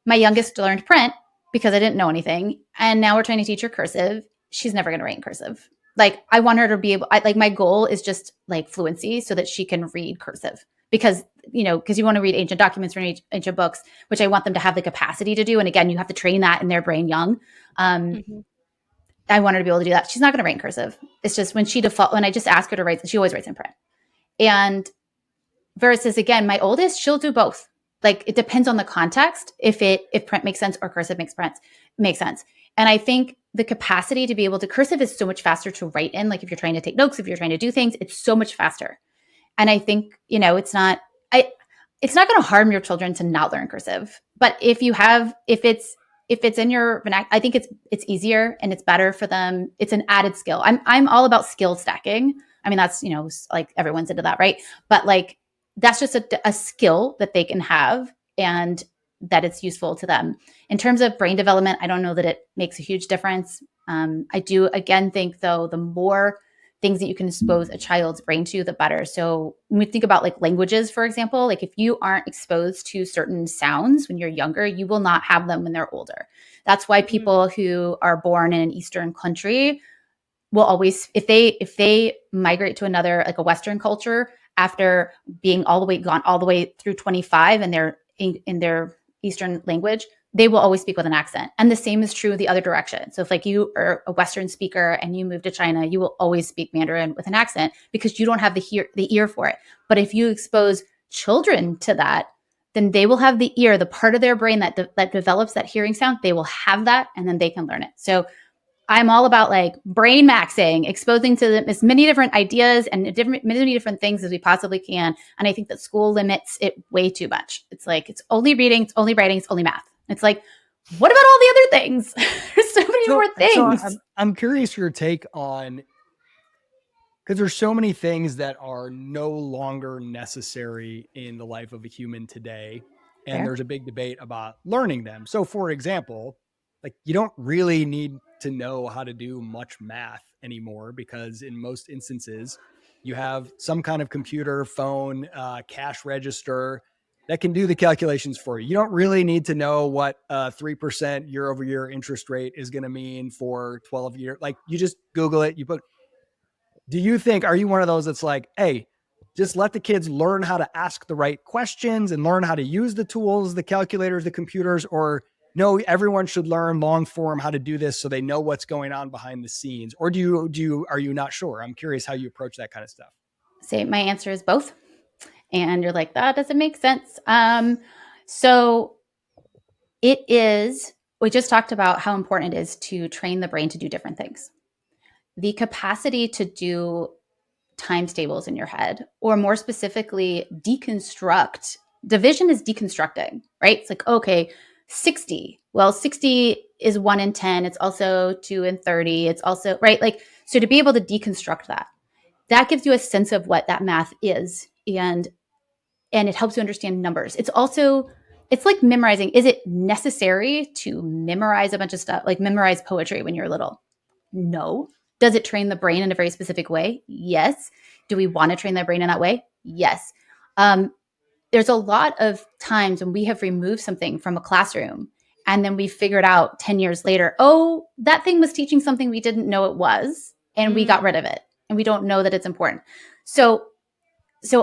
My youngest learned print because I didn't know anything. And now we're trying to teach her cursive. She's never going to write in cursive. Like, I want her to be able, like, my goal is just like fluency so that she can read cursive because, you want to read ancient documents, read ancient books, which I want them to have the capacity to do. And again, you have to train that in their brain young. I want her to be able to do that. She's not going to write in cursive. It's just when I just ask her to write, she always writes in print. And versus, again, my oldest, she'll do both. Like, it depends on the context if print makes sense or cursive makes sense. And I think the capacity to be able to, cursive is so much faster to write in. Like, if you're trying to take notes, if you're trying to do things, it's so much faster. And I think, it's not going to harm your children to not learn cursive. But if it's in your vernacular, I think it's easier and it's better for them. It's an added skill. I'm all about skill stacking. I mean, that's, like, everyone's into that, right? But like, that's just a skill that they can have and that it's useful to them. In terms of brain development, I don't know that it makes a huge difference. I do, again, think, though, the more things that you can expose a child's brain to, the better. So when we think about like languages, for example, like if you aren't exposed to certain sounds when you're younger, you will not have them when they're older. That's why people who are born in an Eastern country will always, if they migrate to another, like a Western culture, after being gone all the way through 25 and they're in their Eastern language, they will always speak with an accent. And the same is true the other direction. So if like you are a Western speaker and you move to China, you will always speak Mandarin with an accent because you don't have the ear for it. But if you expose children to that, then they will have the ear, the part of their brain that develops that hearing sound, they will have that and then they can learn it. So I'm all about like brain maxing, exposing to them as many different ideas and many different things as we possibly can. And I think that school limits it way too much. It's like, it's only reading, it's only writing, it's only math. It's like, what about all the other things? There's so many more things. So I'm curious your take on, because there's so many things that are no longer necessary in the life of a human today. And Fair. there's a big debate about learning them. So for example, like you don't really need to know how to do much math anymore because in most instances you have some kind of computer, phone, cash register that can do the calculations for you. You don't really need to know what 3% year over year interest rate is going to mean for 12 years. Like you just Google it, do you think, are you one of those that's like, hey, just let the kids learn how to ask the right questions and learn how to use the tools, the calculators, the computers, or no, everyone should learn long form how to do this so they know what's going on behind the scenes? Or are you not sure? I'm curious how you approach that kind of stuff. Say my answer is both. And you're like, that doesn't make sense. So we just talked about how important it is to train the brain to do different things. The capacity to do times tables in your head, or more specifically, deconstruct. Division is deconstructing, right? It's like, okay, 60. Well, 60 is 1 in 10. It's also 2 in 30. It's also, right? Like, so to be able to deconstruct that gives you a sense of what that math is. And it helps you understand numbers. It's like memorizing. Is it necessary to memorize a bunch of stuff, like memorize poetry when you're little? No. Does it train the brain in a very specific way? Yes. Do we want to train the brain in that way? Yes. There's a lot of times when we have removed something from a classroom and then we figured out 10 years later, oh, that thing was teaching something we didn't know it was, and we got rid of it and we don't know that it's important. So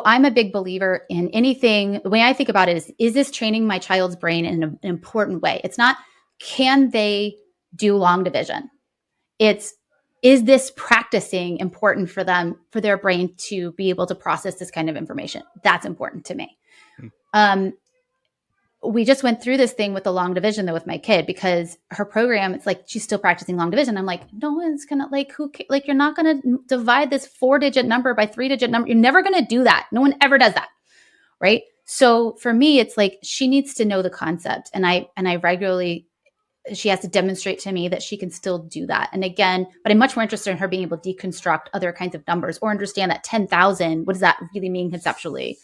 I'm a big believer in anything. The way I think about it is this training my child's brain in an important way? It's not, can they do long division? It's, is this practicing important for them, for their brain to be able to process this kind of information? That's important to me. we just went through this thing with the long division though with my kid, because her program, it's like she's still practicing long division. I'm like, no one's gonna like like you're not gonna divide this 4-digit number by 3-digit number. You're never gonna do that. No one ever does that, right? So for me, it's like she needs to know the concept, and I regularly, she has to demonstrate to me that she can still do that. And again, but I'm much more interested in her being able to deconstruct other kinds of numbers or understand that 10,000, what does that really mean conceptually?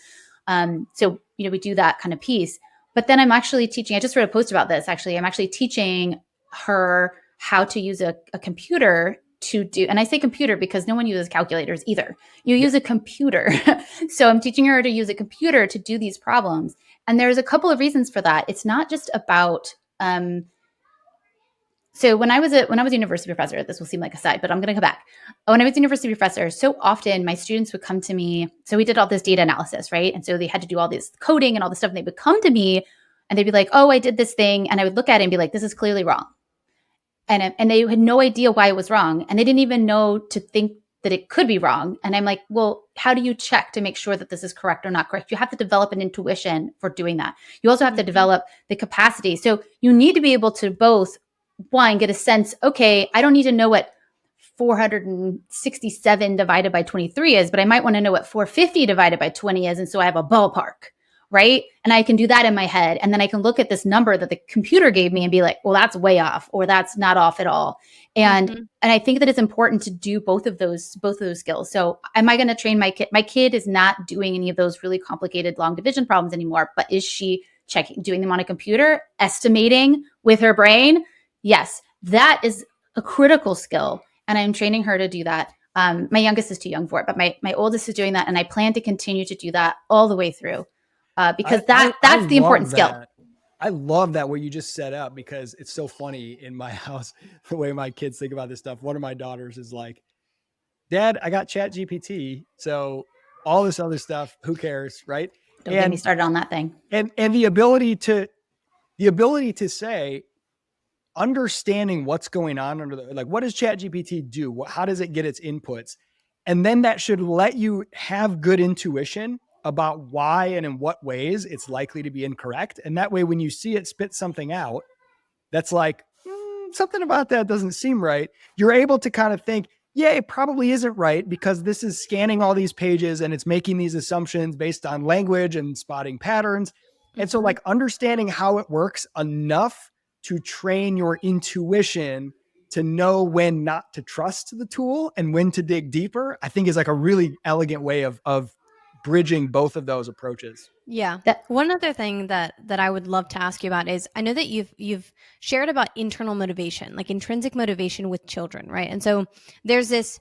So, we do that kind of piece. But then I'm actually teaching, I just wrote a post about this. Actually, I'm actually teaching her how to use a computer to do, and I say computer because no one uses calculators either. You use a computer. So I'm teaching her to use a computer to do these problems. And there's a couple of reasons for that. It's not just about, so when I was a university professor, this will seem like a side, but I'm going to come back. When I was a university professor, so often my students would come to me. So we did all this data analysis, right? And so they had to do all this coding and all this stuff. And they would come to me and they'd be like, oh, I did this thing. And I would look at it and be like, this is clearly wrong. And they had no idea why it was wrong. And they didn't even know to think that it could be wrong. And I'm like, well, how do you check to make sure that this is correct or not correct? You have to develop an intuition for doing that. You also have to develop the capacity. So you need to be able to both, one, get a sense, okay, I don't need to know what 467 divided by 23 is, but I might want to know what 450 divided by 20 is. And so I have a ballpark, right? And I can do that in my head. And then I can look at this number that the computer gave me and be like, well, that's way off, or that's not off at all. And I think that it's important to do both of those skills. So am I going to train my kid? My kid is not doing any of those really complicated long division problems anymore, but is she doing them on a computer, estimating with her brain? Yes, that is a critical skill. And I'm training her to do that. My youngest is too young for it, but my oldest is doing that. And I plan to continue to do that all the way through, because that's the important skill. I love that what you just set up, because it's so funny in my house, the way my kids think about this stuff. One of my daughters is like, Dad, I got Chat GPT. So all this other stuff, who cares? Right. Don't get me started on that thing. And the ability to say, understanding what's going on under like, what does Chat GPT do? How does it get its inputs? And then that should let you have good intuition about why and in what ways it's likely to be incorrect. And that way, when you see it spit something out, that's like, something about that doesn't seem right. You're able to kind of think, yeah, it probably isn't right, because this is scanning all these pages and it's making these assumptions based on language and spotting patterns. And so like understanding how it works enough to train your intuition to know when not to trust the tool and when to dig deeper, I think is like a really elegant way of bridging both of those approaches. Yeah. One other thing that I would love to ask you about is, I know that you've shared about internal motivation, like intrinsic motivation with children, right? And so there's this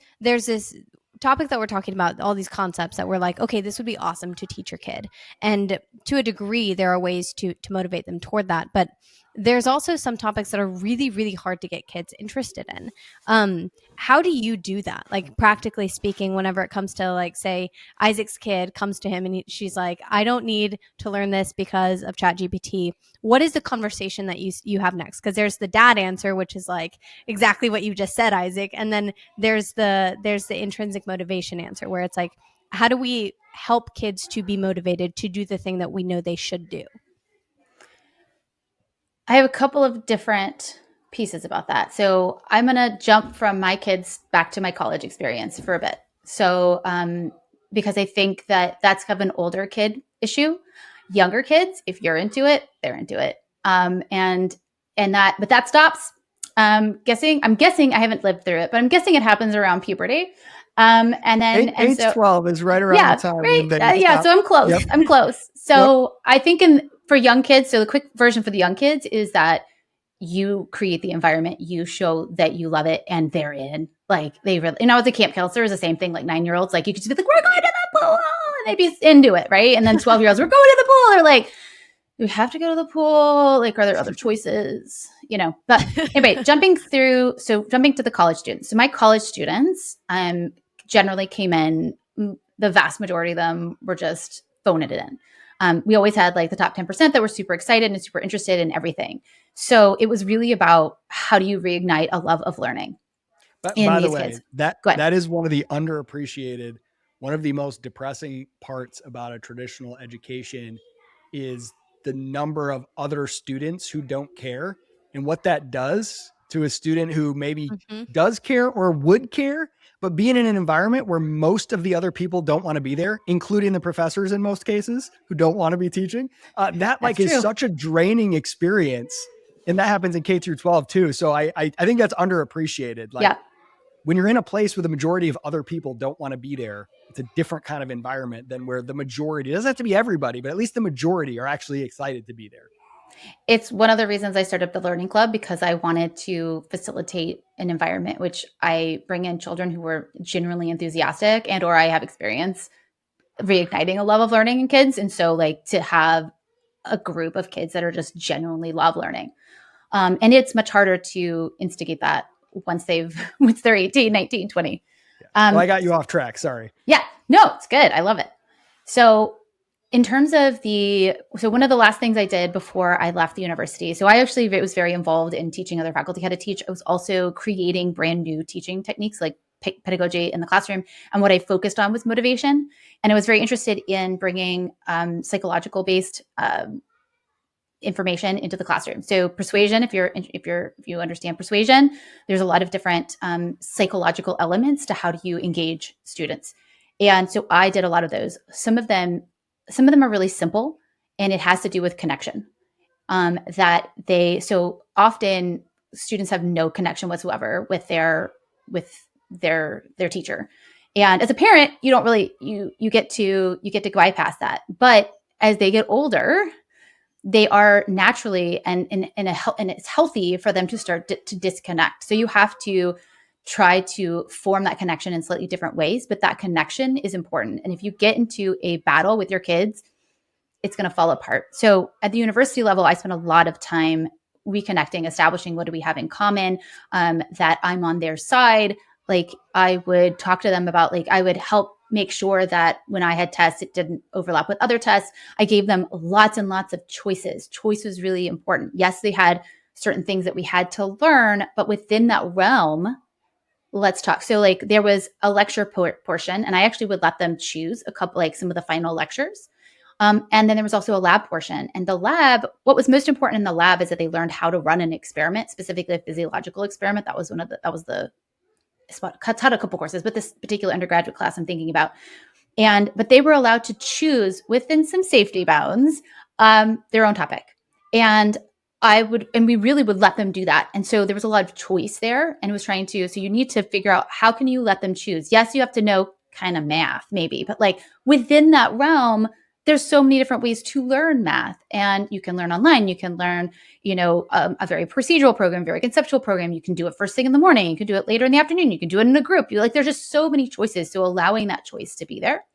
topic that we're talking about, all these concepts that we're like, okay, this would be awesome to teach your kid. And to a degree, there are ways to motivate them toward that. But there's also some topics that are really, really hard to get kids interested in. How do you do that? Like, practically speaking, whenever it comes to, like, say Isaac's kid comes to him and she's like, I don't need to learn this because of ChatGPT. What is the conversation that you have next? Because there's the dad answer, which is like exactly what you just said, Isaac. And then there's the intrinsic motivation answer, where it's like, how do we help kids to be motivated to do the thing that we know they should do? I have a couple of different pieces about that. So I'm going to jump from my kids back to my college experience for a bit. So, because I think that that's kind of an older kid issue. Younger kids, if you're into it, they're into it. But that stops. I'm guessing I haven't lived through it, but I'm guessing it happens around puberty. And then age 12 is right around the time. Right. So I'm close. Yep. I'm close. So I think for young kids, so the quick version for the young kids is that you create the environment, you show that you love it, and they're in. Like, they really, as a camp counselor, is the same thing. Like 9-year-olds, like, you could just be like, we're going to the pool, and they'd be into it, right? And then 12-year-olds, we're going to the pool. They're like, we have to go to the pool. Like, are there other choices? But anyway, jumping to the college students. So my college students generally came in, the vast majority of them were just phoning it in. We always had like the top 10% that were super excited and super interested in everything. So it was really about, how do you reignite a love of learning? But by the way, that is one of the underappreciated, one of the most depressing parts about a traditional education is the number of other students who don't care and what that does to a student who maybe does care or would care, but being in an environment where most of the other people don't want to be there, including the professors in most cases who don't want to be teaching, that like is such a draining experience. And that happens in K through 12 too. So I think that's underappreciated. Like when you're in a place where the majority of other people don't want to be there, it's a different kind of environment than where the majority, it doesn't have to be everybody, but at least the majority are actually excited to be there. It's one of the reasons I started the Learning Club, because I wanted to facilitate an environment which I bring in children who were genuinely enthusiastic and or I have experience reigniting a love of learning in kids. And so like to have a group of kids that are just genuinely love learning. And it's much harder to instigate that once they're 18, 19, 20. Well, I got you off track. Sorry. Yeah, no, it's good. I love it. So in terms of so one of the last things I did before I left the university, so I actually was very involved in teaching other faculty how to teach. I was also creating brand new teaching techniques like pedagogy in the classroom. And what I focused on was motivation. And I was very interested in bringing psychological based information into the classroom. So persuasion, if you understand persuasion, there's a lot of different psychological elements to how do you engage students. And so I did a lot of those. Some of them are really simple, and it has to do with connection. So often students have no connection whatsoever with their teacher. And as a parent, you don't really, you get to bypass that. But as they get older, they are naturally and it's healthy for them to start to disconnect. So you have to try to form that connection in slightly different ways, but that connection is important. And if you get into a battle with your kids, it's going to fall apart. So at the university level, I spent a lot of time reconnecting, establishing what do we have in common, that I'm on their side. Like I would talk to them about, like I would help make sure that when I had tests, it didn't overlap with other tests. I gave them lots and lots of choices. Choice was really important. Yes, they had certain things that we had to learn, but within that realm, let's talk. So like there was a lecture portion, and I actually would let them choose a couple, like some of the final lectures. And then there was also a lab portion. And the lab, what was most important in the lab is that they learned how to run an experiment, specifically a physiological experiment. Cuts out a couple courses, but this particular undergraduate class I'm thinking about. But they were allowed to choose within some safety bounds, their own topic. And we really would let them do that. And so there was a lot of choice there, and it was so you need to figure out how can you let them choose? Yes, you have to know kind of math maybe, but like within that realm, there's so many different ways to learn math, and you can learn online. You can learn, a very procedural program, very conceptual program. You can do it first thing in the morning. You can do it later in the afternoon. You can do it in a group. There's just so many choices. So allowing that choice to be there,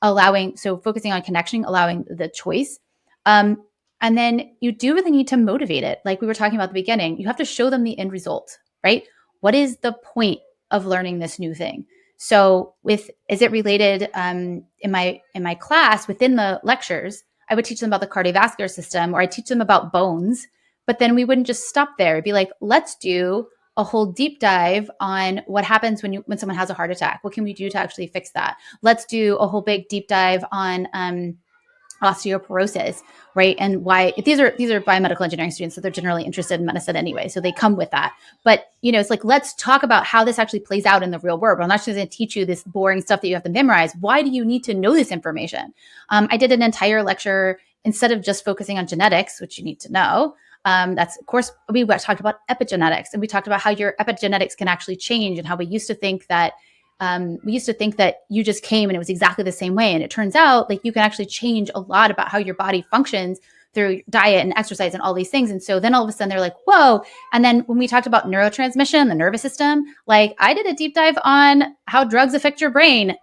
focusing on connection, allowing the choice. And then you do really need to motivate it. Like we were talking about at the beginning, you have to show them the end result, right? What is the point of learning this new thing? So is it related in my class within the lectures, I would teach them about the cardiovascular system, or I teach them about bones, but then we wouldn't just stop there. It'd be like, let's do a whole deep dive on what happens when someone has a heart attack. What can we do to actually fix that? Let's do a whole big deep dive on osteoporosis, right? And why these are biomedical engineering students, so they're generally interested in medicine anyway. So they come with that. But, it's like, let's talk about how this actually plays out in the real world. I'm not just going to teach you this boring stuff that you have to memorize. Why do you need to know this information? I did an entire lecture, instead of just focusing on genetics, which you need to know. That's, of course, we talked about epigenetics, and we talked about how your epigenetics can actually change, and how we used to think that you just came and it was exactly the same way. And it turns out like you can actually change a lot about how your body functions through diet and exercise and all these things. And so then all of a sudden they're like, whoa. And then when we talked about neurotransmission, the nervous system, like I did a deep dive on how drugs affect your brain.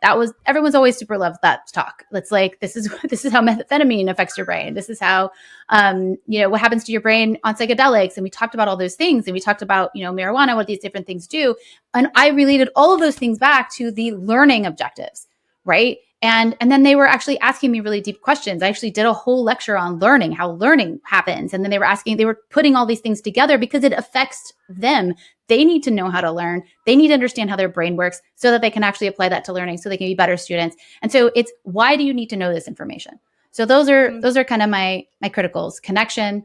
Everyone's always super loved that talk. It's like, this is how methamphetamine affects your brain. This is how, what happens to your brain on psychedelics. And we talked about all those things, and we talked about, marijuana, what these different things do. And I related all of those things back to the learning objectives, right? And then they were actually asking me really deep questions. I actually did a whole lecture on learning, how learning happens. And then they were putting all these things together because it affects them. They need to know how to learn. They need to understand how their brain works so that they can actually apply that to learning, so they can be better students. And so it's, why do you need to know this information? So those are kind of my criticals: connection,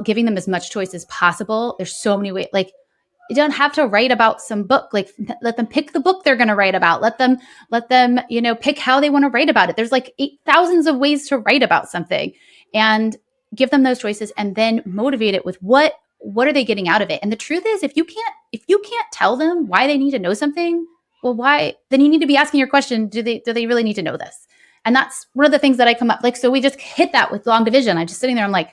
giving them as much choice as possible. There's so many ways. Like, you don't have to write about some book. Like, let them pick the book they're going to write about. Let them, pick how they want to write about it. There's like 8,000 of ways to write about something, and give them those choices, and then motivate it with what are they getting out of it. And the truth is, if you can't tell them why they need to know something, well, why? Then you need to be asking your question: Do they really need to know this? And that's one of the things that I come up like. So we just hit that with long division. I'm just sitting there. I'm like,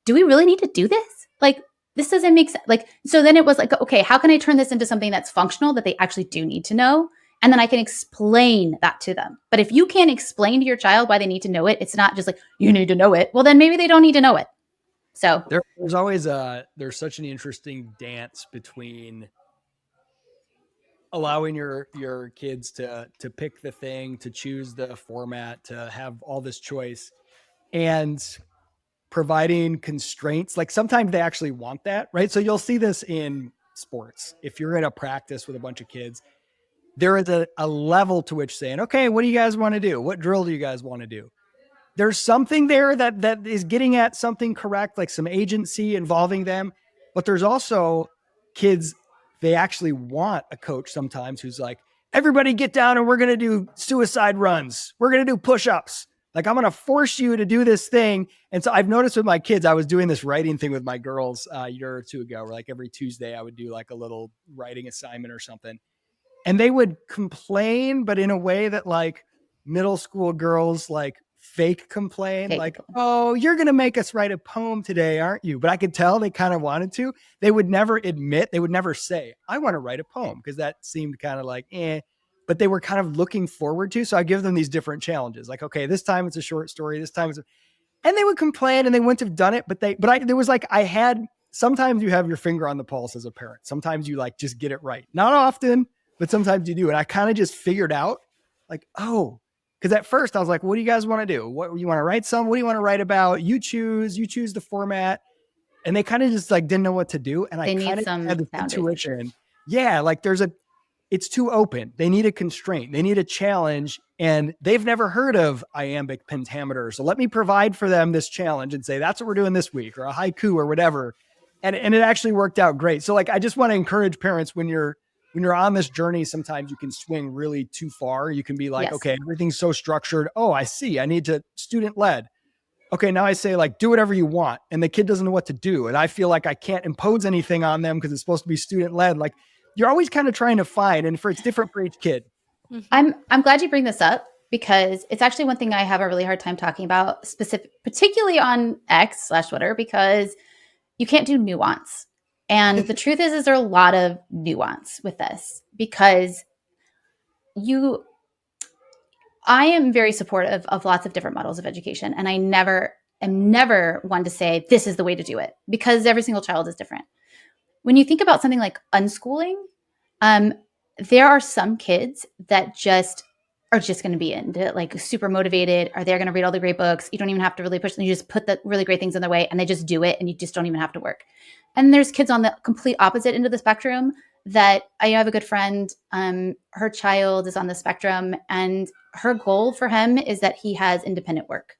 do we really need to do this? Like, this doesn't make sense. Like, so then it was like, okay, how can I turn this into something that's functional that they actually do need to know? And then I can explain that to them. But if you can't explain to your child why they need to know it, it's not just like, you need to know it. Well, then maybe they don't need to know it. So there's always there's such an interesting dance between allowing your kids to pick the thing, to choose the format, to have all this choice, and providing constraints. Like, sometimes they actually want that, right? So you'll see this in sports. If you're in a practice with a bunch of kids, there is a level to which saying, okay, what do you guys want to do? What drill do you guys want to do? There's something there that is getting at something correct, like some agency involving them. But there's also kids, they actually want a coach sometimes who's like, everybody get down and we're going to do suicide runs. We're going to do push-ups. Like, I'm going to force you to do this thing. And so I've noticed with my kids, I was doing this writing thing with my girls a year or two ago, where like every Tuesday I would do like a little writing assignment or something. And they would complain, but in a way that like middle school girls like fake complain, like, oh, you're going to make us write a poem today, aren't you? But I could tell they kind of wanted to. They would never admit, they would never say, I want to write a poem, because that seemed kind of like, but they were kind of looking forward to. So I give them these different challenges. Like, okay, this time it's a short story. This time and they would complain and they wouldn't have done it. There was like, sometimes you have your finger on the pulse as a parent. Sometimes you like just get it right. Not often, but sometimes you do. And I kind of just figured out like, oh, because at first I was like, what do you guys want to do? What you want to write what do you want to write about? You choose the format. And they kind of just like didn't know what to do. And I kind of had the intuition. Yeah. Like it's too open. They need a constraint. They need a challenge. And they've never heard of iambic pentameter. So let me provide for them this challenge and say, that's what we're doing this week, or a haiku or whatever. And it actually worked out great. So like, I just want to encourage parents, when you're on this journey, sometimes you can swing really too far. You can be like, yes, okay, everything's so structured. Oh, I see. I need to student led. Okay. Now I say like, do whatever you want. And the kid doesn't know what to do. And I feel like I can't impose anything on them because it's supposed to be student led. Like, you're always kind of trying to find, and it's different for each kid. I'm glad you bring this up, because it's actually one thing I have a really hard time talking about, particularly on X/Twitter, because you can't do nuance. And the truth is there are a lot of nuance with this, because I am very supportive of lots of different models of education. And I am never one to say this is the way to do it, because every single child is different. When you think about something like unschooling, there are some kids that are just going to be into it, like super motivated, or they're going to read all the great books. You don't even have to really push them. You just put the really great things in their way and they just do it, and you just don't even have to work. And there's kids on the complete opposite end of the spectrum that I have a good friend, her child is on the spectrum, and her goal for him is that he has independent work.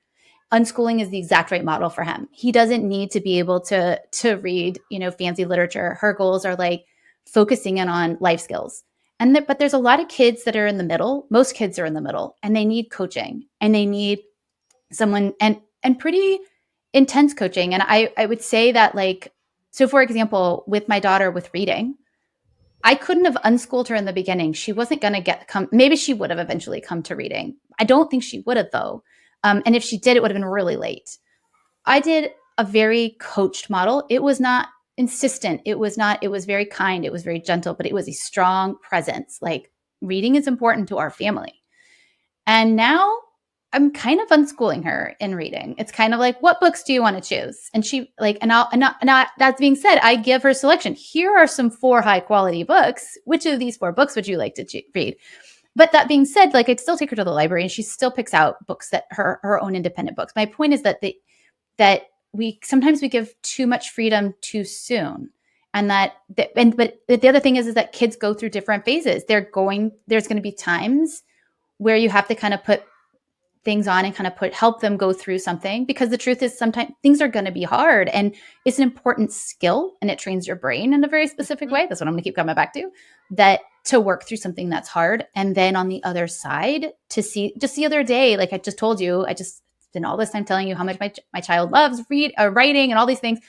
Unschooling is the exact right model for him. He doesn't need to be able to read, fancy literature. Her goals are like focusing in on life skills. But there's a lot of kids that are in the middle. Most kids are in the middle, and they need coaching, and they need someone and pretty intense coaching. And I would say that, like, so for example, with my daughter with reading, I couldn't have unschooled her in the beginning. She wasn't going to maybe she would have eventually come to reading. I don't think she would have, though. And if she did, it would have been really late. I did a very coached model. It was not insistent. It was very kind. It was very gentle, but it was a strong presence. Like, reading is important to our family. And now I'm kind of unschooling her in reading. It's kind of like, what books do you want to choose? And she like, and that being said, I give her selection. Here are some 4 high quality books. Which of these 4 books would you like to read? But that being said, like, I'd still take her to the library, and she still picks out books that her own independent books. My point is that we sometimes give too much freedom too soon. And but the other thing is that kids go through different phases. There's going to be times where you have to kind of put things on and kind of help them go through something, because the truth is sometimes things are going to be hard, and it's an important skill and it trains your brain in a very specific way. That's what I'm going to keep coming back to, that to work through something that's hard. And then on the other side, to see, just the other day, like I just told you, I just spent all this time telling you how much my child loves writing and all these things.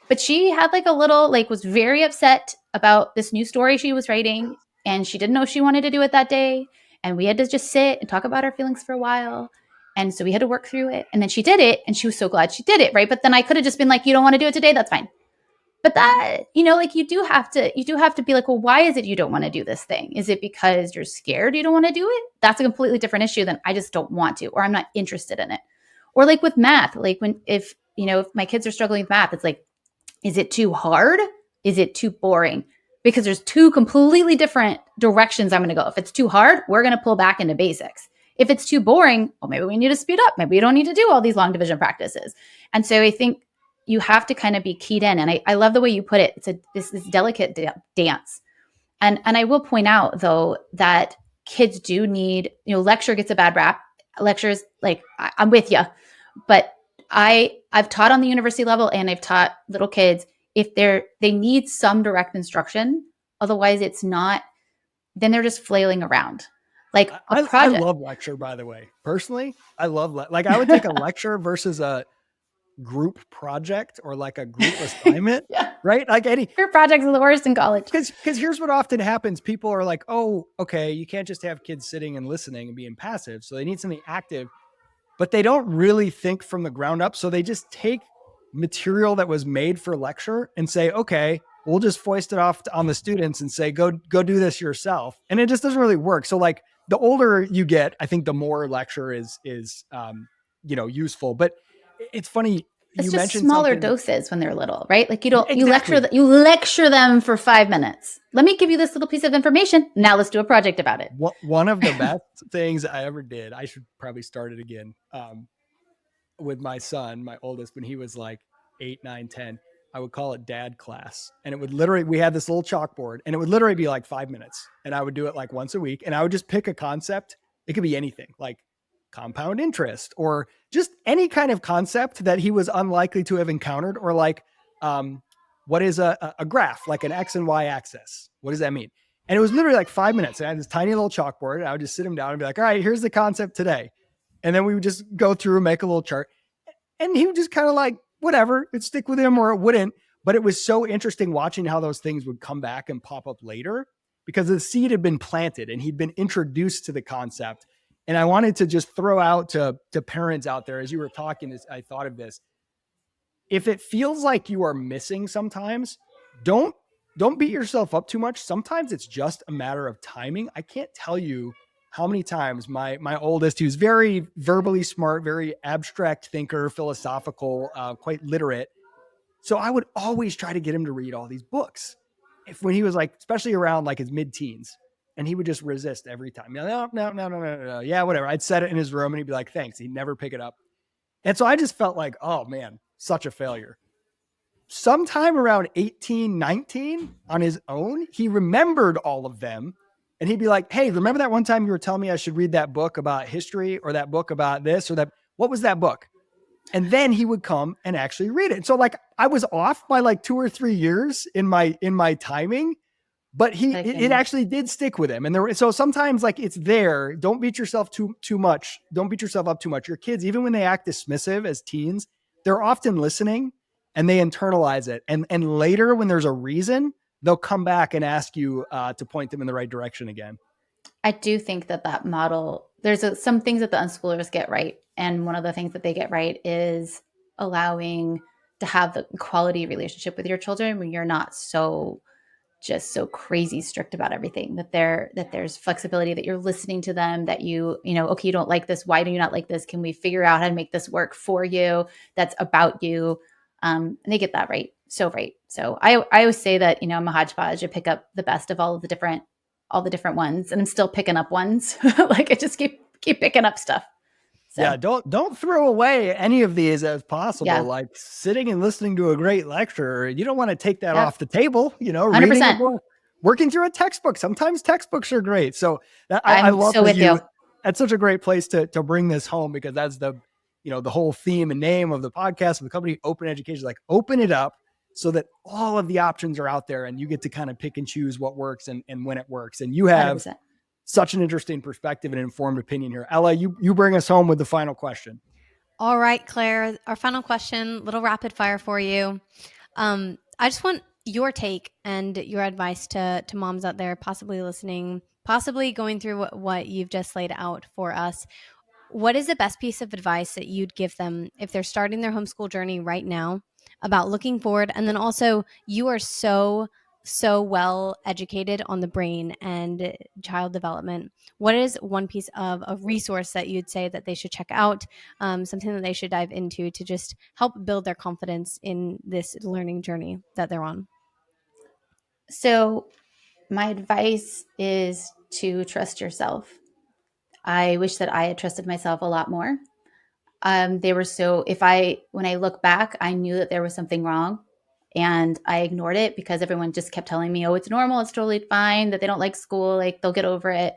But she had like a little, like, was very upset about this new story she was writing, and she didn't know she wanted to do it that day. And we had to just sit and talk about our feelings for a while. And so we had to work through it. And then she did it, and she was so glad she did it, right? But then I could have just been like, you don't want to do it today? That's fine. But that, like you do have to be like, well, why is it you don't want to do this thing? Is it because you're scared you don't want to do it? That's a completely different issue than I just don't want to, or I'm not interested in it. Or like with math, like if my kids are struggling with math, it's like, is it too hard? Is it too boring? Because there's two completely different directions I'm going to go. If it's too hard, we're going to pull back into basics. If it's too boring, well, maybe we need to speed up. Maybe we don't need to do all these long division practices. And so I think you have to kind of be keyed in. And I love the way you put it. It's this delicate dance. And I will point out, though, that kids do need, lecture gets a bad rap. Lectures, like, I'm with you. But I've taught on the university level, and I've taught little kids, if they need some direct instruction. Otherwise it's not, then they're just flailing around. Like I love lecture, by the way. Personally, I love like I would take a lecture versus a group project or like a group assignment. Yeah. Right? Like group projects are the worst in college. Because here's what often happens. People are like, oh, okay, you can't just have kids sitting and listening and being passive. So they need something active, but they don't really think from the ground up. So they just take material that was made for lecture and say, okay, we'll just foist it off on the students and say, go do this yourself. And it just doesn't really work. So like the older you get, I think the more lecture is useful. But it's funny. It's just smaller doses when they're little, right? Like Exactly. you lecture them for 5 minutes. Let me give you this little piece of information. Now let's do a project about it. One of the best things I ever did, I should probably start it again, with my son, my oldest, when he was like 8, 9, 10, I would call it dad class. And it would literally, we had this little chalkboard, and it would literally be like 5 minutes. And I would do it like once a week. And I would just pick a concept. It could be anything, like compound interest, or just any kind of concept that he was unlikely to have encountered, or like, what is a graph, like an X and Y axis? What does that mean? And it was literally like 5 minutes. And I had this tiny little chalkboard, and I would just sit him down and be like, all right, here's the concept today. And then we would just go through and make a little chart. And he would just kind of like, whatever, it'd stick with him or it wouldn't. But it was so interesting watching how those things would come back and pop up later, because the seed had been planted and he'd been introduced to the concept. And I wanted to just throw out to parents out there, as you were talking, I thought of this. If it feels like you are missing sometimes, don't beat yourself up too much. Sometimes it's just a matter of timing. I can't tell you how many times my oldest, who's very verbally smart, very abstract thinker, philosophical, quite literate. So I would always try to get him to read all these books when he was like, especially around like his mid-teens, and he would just resist every time. No. Yeah, whatever. I'd set it in his room and he'd be like, thanks. He'd never pick it up. And so I just felt like, oh man, such a failure. Sometime around 18, 19 on his own, he remembered all of them. And he'd be like, hey, remember that one time you were telling me I should read that book about history, or that book about this or that? What was that book? And then he would come and actually read it. And so like I was off by like 2 or 3 years in my timing, but it actually did stick with him. And so sometimes like it's there. Don't beat yourself too much. Don't beat yourself up too much. Your kids, even when they act dismissive as teens, they're often listening and they internalize it. And later when there's a reason, they'll come back and ask you to point them in the right direction again. I do think that model, there's some things that the unschoolers get right. And one of the things that they get right is allowing to have the quality relationship with your children when you're not so crazy strict about everything, that there's flexibility, that you're listening to them, that okay, you don't like this. Why do you not like this? Can we figure out how to make this work for you? That's about you. And they get that right. So right. So I always say that, I'm a hodgepodge. I pick up the best of all the different ones, and I'm still picking up ones. Like I just keep picking up stuff. So. Yeah. Don't throw away any of these as possible. Yeah. Like sitting and listening to a great lecture, you don't want to take that off the table, 100%. Reading a book, working through a textbook. Sometimes textbooks are great. So I love so with you. that's such a great place to bring this home, because that's the whole theme and name of the podcast of the company, Open Education. Like, open it up so that all of the options are out there and you get to kind of pick and choose what works and when it works. And you have 100%. such an interesting perspective and informed opinion here. Ella, you bring us home with the final question. All right, Claire, our final question, little rapid fire for you. I just want your take and your advice to moms out there, possibly listening, possibly going through what you've just laid out for us. What is the best piece of advice that you'd give them if they're starting their homeschool journey right now about looking forward? And then also, you are so well educated on the brain and child development. What is one piece of a resource that you'd say that they should check out, something that they should dive into to just help build their confidence in this learning journey that they're on? So my advice is to trust yourself. I wish that I had trusted myself a lot more. When I look back, I knew that there was something wrong and I ignored it because everyone just kept telling me, oh, it's normal. It's totally fine, that they don't like school. Like, they'll get over it.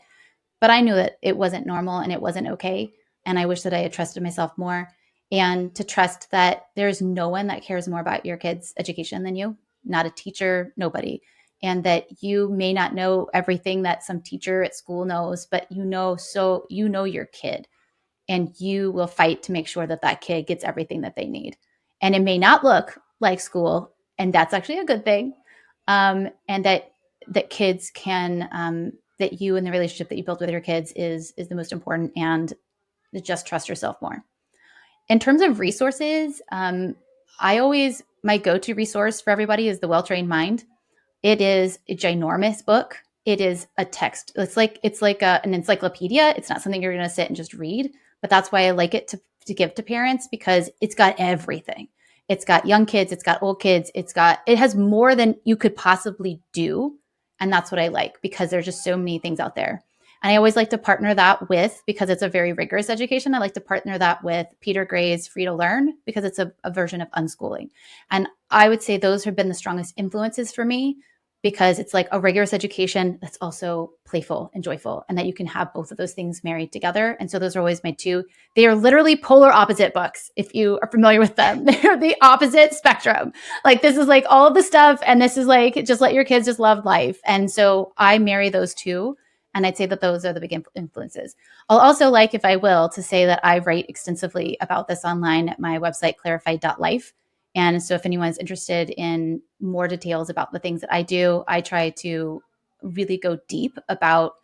But I knew that it wasn't normal and it wasn't okay. And I wish that I had trusted myself more, and to trust that there's no one that cares more about your kids' education than you, not a teacher, nobody. And that you may not know everything that some teacher at school knows, but you know your kid, and you will fight to make sure that that kid gets everything that they need. And it may not look like school, and that's actually a good thing. And that kids can that you and the relationship that you build with your kids is the most important, and just trust yourself more. In terms of resources, my go-to resource for everybody is The Well-Trained Mind. It is a ginormous book. It is a text. It's like an encyclopedia. It's not something you're going to sit and just read, but that's why I like it to give to parents, because it's got everything. It's got young kids. It's got old kids. It has more than you could possibly do. And that's what I like, because there's just so many things out there. And I always like to partner that with, because it's a very rigorous education, I like to partner that with Peter Gray's Free to Learn, because it's a version of unschooling. And I would say those have been the strongest influences for me, because it's like a rigorous education that's also playful and joyful, and that you can have both of those things married together. And so those are always my two. They are literally polar opposite books. If you are familiar with them, they're the opposite spectrum. Like, this is like all of the stuff, and this is like, just let your kids just love life. And so I marry those two. And I'd say that those are the big influences. I'll also like, if I will, to say that I write extensively about this online at my website, clarified.life. And so if anyone's interested in more details about the things that I do, I try to really go deep about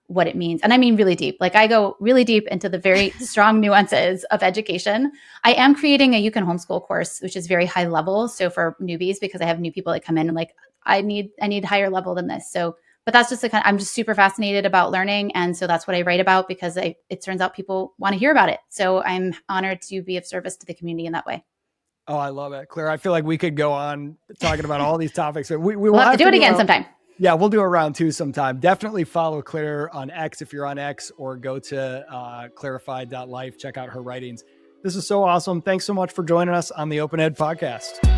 what it means. And I mean really deep. Like, I go really deep into the very strong nuances of education. I am creating a You Can Homeschool course, which is very high level. So for newbies, because I have new people that come in and like, I need higher level than this. So, but that's just I'm just super fascinated about learning. And so that's what I write about, because it turns out people want to hear about it. So I'm honored to be of service to the community in that way. Oh, I love it, Claire. I feel like we could go on talking about all these topics. We'll have to do it again sometime. Yeah, we'll do a round two sometime. Definitely follow Claire on X if you're on X, or go to clarified.life. Check out her writings. This is so awesome. Thanks so much for joining us on the OpenEd podcast.